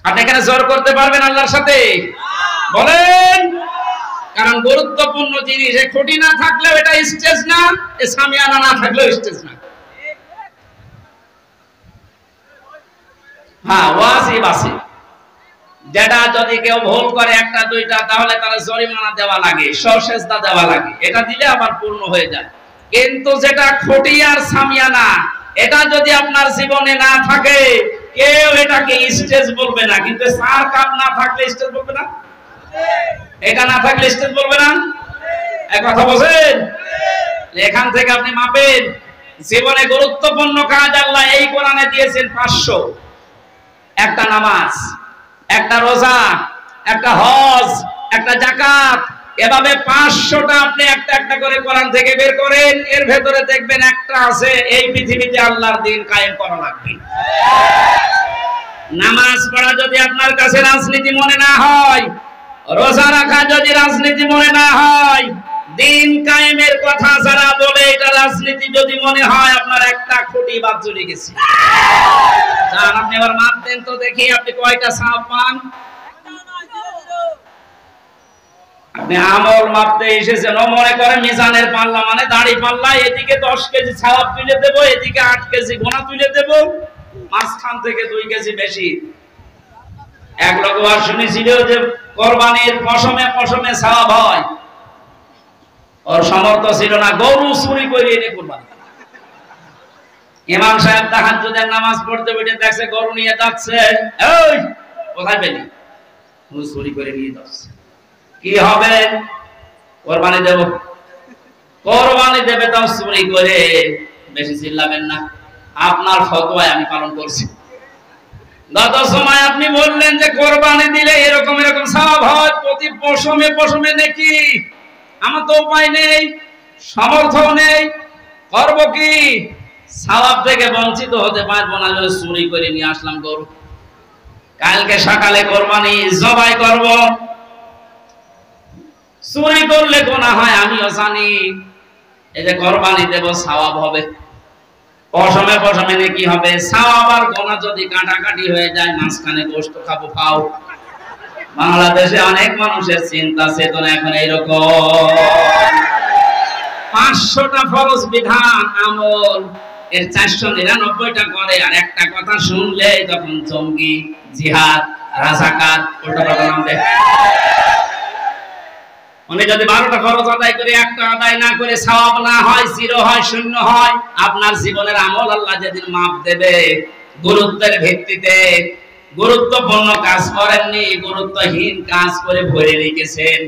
আপনি এখানে জোর করতে পারবেন আল্লাহর সাথে? বলেন। কারণ গুরুত্বপূর্ণ জিনিস, এই খুঁটি না থাকলেও এটা স্টেজ না, এই সামিয়ানা না থাকলেও স্টেজ না। হ্যাঁ, ওয়াজিব আছে, যেটা যদি কেউ ভুল করে একটা দুইটা তাহলে তার জরিমানা দেওয়া লাগে, সসেজদা দেওয়া লাগে, এটা দিলে আবার পূর্ণ হয়ে যায়। কিন্তু যেটা খুঁটি আর সামিয়ানা, এটা যদি আপনার জীবনে না থাকে, কেউ এটাকে স্টেজ বলবে না। কিন্তু সার কাপ না থাকলে স্টেজ বলবে না, এটা না থাকলে স্টেজ বলবে না। এক কথা বলেন, এখান থেকে আপনি মাপেন জীবনে গুরুত্বপূর্ণ কাজ আল্লাহ এই কোরআনে দিয়েছেন 500। একটা নামাজ, একটা রোজা, একটা হজ, একটা যাকাত, এভাবে 500টা আপনি একটা একটা করে কোরআন থেকে বের করেন। এর ভেতরে দেখবেন একটা আছে এই পৃথিবীতে আল্লাহর দিন কায়েম করা লাগবে। নামাজ পড়া যদি আপনার কাছে রাজনীতি মনে না হয়, রোজা রাখা যদি রাজনীতি মনে না হয়, দিন কায়েমের কথা যারা বলে এটা রাজনীতি যদি মনে হয়, আপনার একটা খুঁটি বাদ চলে গেছে। আপনি আবার মাপ দেন তো দেখি আপনি কয়টা সাপ পান। আপনি আমল মাপতে এসেছেন, ও মনে করে মিজানের পাল্লা মানে দাড়ি পাল্লা, এদিকে 10 কেজি ছাওয়াব তুলে দেব, এদিকে 8 কেজি গোনা তুলে দেব, মাঝখান থেকে 2 কেজি বেশি। এক লোক আর শুনেছিল যে কোরবানির পশমে পশমে ছাওয়াব হয়, ওর সামর্থ্য ছিল না, গরু চুরি করে এনে কোরবানি। ইমাম সাহেব তাহাজ্জুদের নামাজ পড়তে বসে দেখছে গরু নিয়ে যাচ্ছে, এই কোথায় পেলি? গরু চুরি করে নিয়ে যাচ্ছে। কি হবে? কোরবানি দেব। কোরবানি দেবে তাও চুরি করে। বেশি চিল্লাবেন না, আপনার ফতোয়ায় আমি পালন করছি। গত সময় আপনি বললেন যে কোরবানি দিলে এরকম এরকম সওয়াব হয়, প্রতি পশমে পশমে নাকি। আমার তো উপায় নেই, সামর্থ্য নেই, করব কি? সওয়াব থেকে বঞ্চিত হতে পারবো না, যদি চুরি করে নিয়ে আসলাম গরু। কালকে সকালে কোরবানি জবাই করব, চুরি করলে গোনা হয় আমিও জানি। এই যে কোরবানি দেব সওয়াব হবে, পশমে পশমে কি হবে? সওয়াব আর গোনা যদি কাটাকাটি হয়ে যায়, মাঝখানে গোশত খাবো পাও। বাংলাদেশে অনেক মানুষের চিন্তা চেতনা এখন এইরকম। 500টা ফরজ বিধান আমল, এর 499টা করে, আর একটা কথা শুনলে তখন জঙ্গি, জিহাদ, রাজাকার উল্টা পাল্টা নাম দেয়। উনি যদি 12টা ফরজ আদায় করে একটা আদায় না করে সওয়াব না হয়, 0 হয়, 0 হয়, আপনার জীবনের আমল আল্লাহ যেদিন মাপ দেবে, গুরুত্বের ভিত্তিতে গুরুত্বপূর্ণ কাজ করেননি, গুরুত্বহীন কাজ করে ভরে রেখেছেন,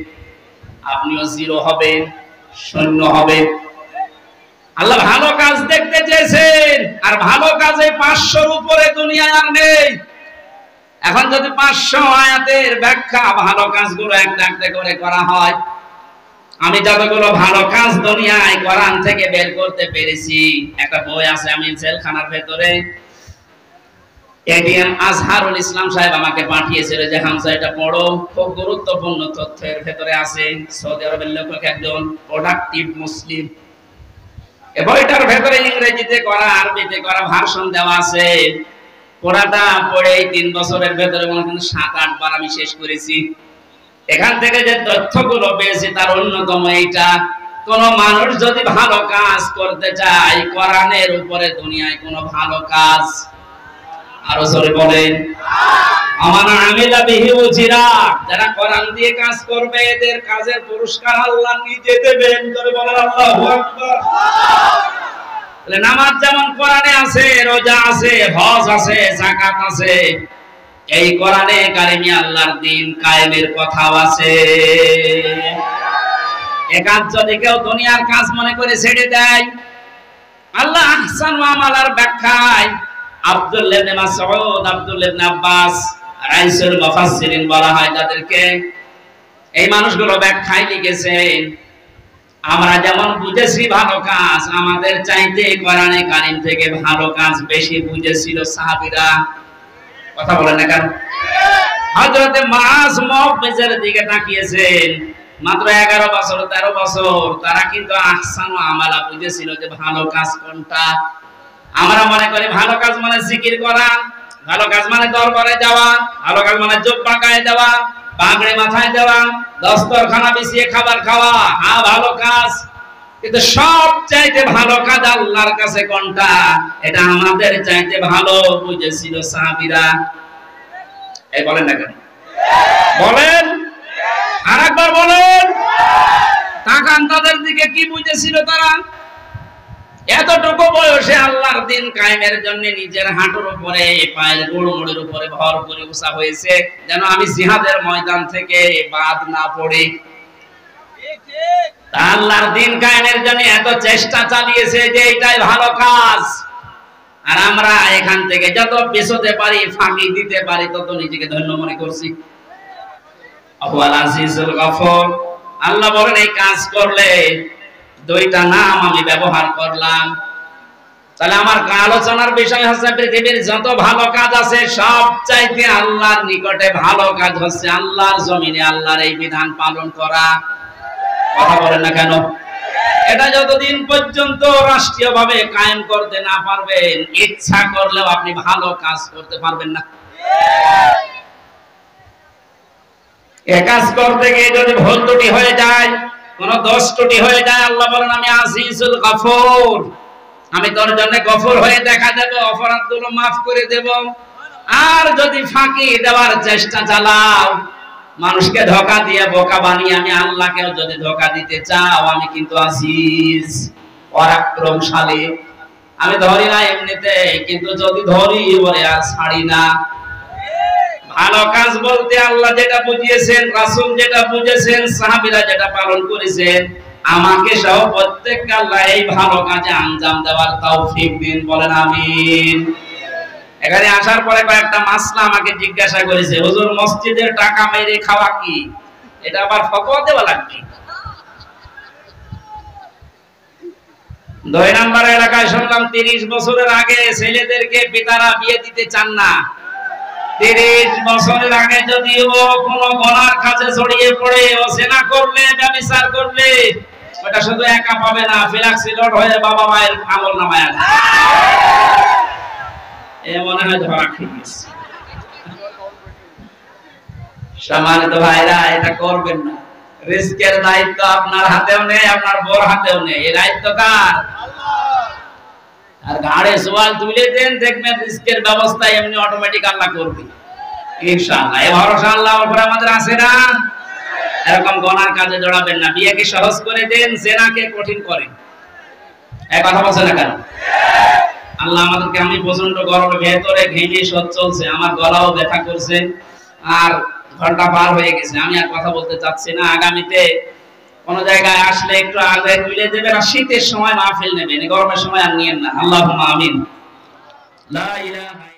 আপনিও 0 হবেন, 0 হবেন। আল্লাহ ভালো কাজ দেখতে চেয়েছেন, আর ভালো কাজে 500-র উপরে দুনিয়ায় আর নেই। এখন যদি 500 আয়াতের ব্যাখ্যা ভালো কাজগুলো একটা একটা করে করা হয়, আমি যতগুলো ভালো কাজ দুনিয়ায় কোরআন থেকে বের করতে পেরেছি, একটা বই আছে আমি জেলখানার ভেতরে, এটিএম আজহারুল ইসলাম সাহেব আমাকে পাঠিয়েছিল যে হামজা এটা পড়ো, খুব গুরুত্বপূর্ণ তথ্যের ভেতরে আছে। সৌদি আরবের লেখক একজন, প্রোডাক্টিভ মুসলিম। এই বইটার ভেতরে ইংরেজিতে করা, আরবিতে করা ভার্সন দেওয়া আছে। পড়াটা পড়ে 3 বছরের ভেতরে মনে হয় 7-8 বার আমি শেষ করেছি। এখান থেকে যে তথ্যগুলো পেয়েছি তার অন্যতম এইটা, কোন মানুষ যদি ভালো কাজ করতে চায়, কোরআনের উপরে দুনিয়ায় কোন ভালো কাজ, আরো জোরে বলেন, আমানা আমিলা বিহি উজিরা, যারা কোরআন দিয়ে কাজ করবে এদের কাজের পুরস্কার আল্লাহ নিজে দেবেন। জোরে বলেন আল্লাহু আকবার। তাহলে নামাজ যেমন কোরআনে আছে, রোজা আছে, হজ আছে, যাকাত আছে, এই কোরআনে কারিমে আল্লাহর দিন কায়েমের কথাও আছে। এই কাজ যদি কেউ দুনিয়ার কাজ মনে করে ছেড়ে দেয়, আল্লাহ আহসান আমালার ব্যাখ্যায় আব্দুল্লাহ ইবনে মাসউদ, আব্দুল্লাহ ইবনে আব্বাস, রাইসুল মুফাসসিরিন বলা হয় তাদেরকে, এই মানুষগুলো ব্যাখ্যায় লিখেছেন, আমরা যেমন বুঝেছি ভালো কাজ, আমাদের চাইতে কোরআনে কারীম থেকে ভালো কাজ বেশি বুঝেছিল সাহাবীরা। কথা বলেন না কেন? হযরত মুআজ মুআজ্জের দিকে তাকিয়েছেন, মাত্র 11 বছর 13 বছর, তারা কিন্তু আহসান আমালা বুঝেছিল যে ভালো কাজ কোনটা। আমরা মনে করি ভালো কাজ মানে জিকির করা, ভালো কাজ মানে দরবারে যাওয়া, ভালো কাজ মানে জুব্বা গায়ে দেওয়া, পাগড়ি মাথায় দেওয়া, দস্তরখানা বিছিয়ে খাবার খাওয়া, হ্যাঁ ভালো কাজ। কিন্তু সব চাইতে ভালো কাজ আল্লাহর কাছে কোনটা, এটা আমাদের চাইতে ভালো বুঝেছিল সাহাবীরা। এই বলেন না কেন? বলেন, আরেকবার বলেন। তাকান তাদের দিকে, কি বুঝেছিল তারা? এতটুকু বয়সে আল্লাহর দিন কায়েমের জন্য নিজের হাঁটুর উপরে, পায়ের গোড়মোড়ের উপরে ভর করে উঁচা হয়েছে, যেন আমি জিহাদের ময়দান থেকে বাদ না পড়ি। আল্লাহর দিন কায়েমের জন্য এত চেষ্টা চালিয়েছে যে এটাই ভালো কাজ। আর আমরা এখান থেকে যত পেছোতে পারি, ফাঁকি দিতে পারি, তত নিজেকে ধন্য মনে করছি। আল আজিজুল গফুর। আল্লাহ বলেন এই কাজ করলে দুইটা নাম আমি ব্যবহার করলাম। তাহলে আমার আলোচনার বিষয় হচ্ছে পৃথিবীর যত ভালো কাজ আছে সব চাইতে আল্লাহর নিকটে ভালো কাজ হচ্ছে আল্লাহর জমিনে আল্লাহর এই বিধান পালন করা। কথা বলেন না কেন? এটা যতদিন পর্যন্ত রাষ্ট্রীয়ভাবে কায়েম করতে না পারবেন, ইচ্ছা করলেও আপনি ভালো কাজ করতে পারবেন না। এ কাজ করতে গিয়ে যদি ভুল ত্রুটি হয়ে যায়, কোন দোষ ত্রুটি হয়ে যায়, আল্লাহ বলেন আমি আজিজুল গফুর, আমি তোর জন্য গফুর হয়ে দেখা দেব, অপরাধগুলো মাফ করে দেব। আর যদি ফাঁকি দেওয়ার চেষ্টা চালাও, মানুষকে ধোঁকা দিয়ে বোকা বানিয়ে আমি আল্লাহকেও যদি ধোঁকা দিতে চাও, আমি কিন্তু আজিজ, পরাক্রমশালী। আমি ধরি না এমনিতে, কিন্তু যদি ধরি বলে আর ছাড়ি না। ভালো কাজ বলতে আল্লাহ যেটা বুঝিয়েছেন, রাসূল যেটা বুঝেছেন, সাহাবীরা যেটা পালন করেছেন, আমাকে সহ প্রত্যেককে আল্লাহ এই ভালো কাজে আঞ্জাম দেওয়ার তৌফিক দিন। বলেন আমিন। এখানে আসার পরে কয়েকটা মাসলা আমাকে জিজ্ঞাসা করেছে, হুজুর মসজিদের টাকা মেরে খাওয়া কি? এটা আবার ফতোয়া দেওয়া লাগবে। 2 নম্বর এলাকায় শুনলাম 30 বছরের আগে ছেলেদেরকে পিতারা বিয়ে দিতে চান না। 30 বছরের আগে যদি ও কোনো গুনার কাজে জড়িয়ে পড়ে, ও জিনা করলে, ব্যভিচার করলে, ওটা শুধু একা পাবে না, ফিলাক্সিলোড হয়ে বাবা মায়ের আমলনামায় আসবে। এ মনে হয় ধরা খেয়ে গেছে। সম্মানিত ভাইরা, এটা করবেন না। রিস্কের দায়িত্ব আপনার হাতেও নেই, আপনার বড় হাতেও নেই। এই দায়িত্ব কার? আর ঘাড়ে সওয়াল তুলে দেন, দেখবেন রিস্কের ব্যবস্থা এমনি অটোমেটিক আল্লাহ করবে ইনশাআল্লাহ। এই ভরসা আল্লাহর উপরে আমাদের আছে না? এরকম গুনার কাজে জড়াবেন না। বিয়েকে সহজ করে দেন, জিনাকে কঠিন করেন। এই কথা বলছেন না কেন? আল্লাহ আমাদেরকে, আমি প্রচন্ড গরমে ভেতরে ঘেমে সব চলছে, আমার গলাও ব্যথা করছে, আর ঘন্টা পার হয়ে গেছে, আমি আর কথা বলতে চাচ্ছি না। আগামীতে কোন জায়গায় আসলে একটু আগে তুলে দেবেন, আর শীতের সময় মাহফিল নেবেন, গরমের সময় আর নিয়েন না। আল্লাহুম্মা আমিন। লা ইলাহা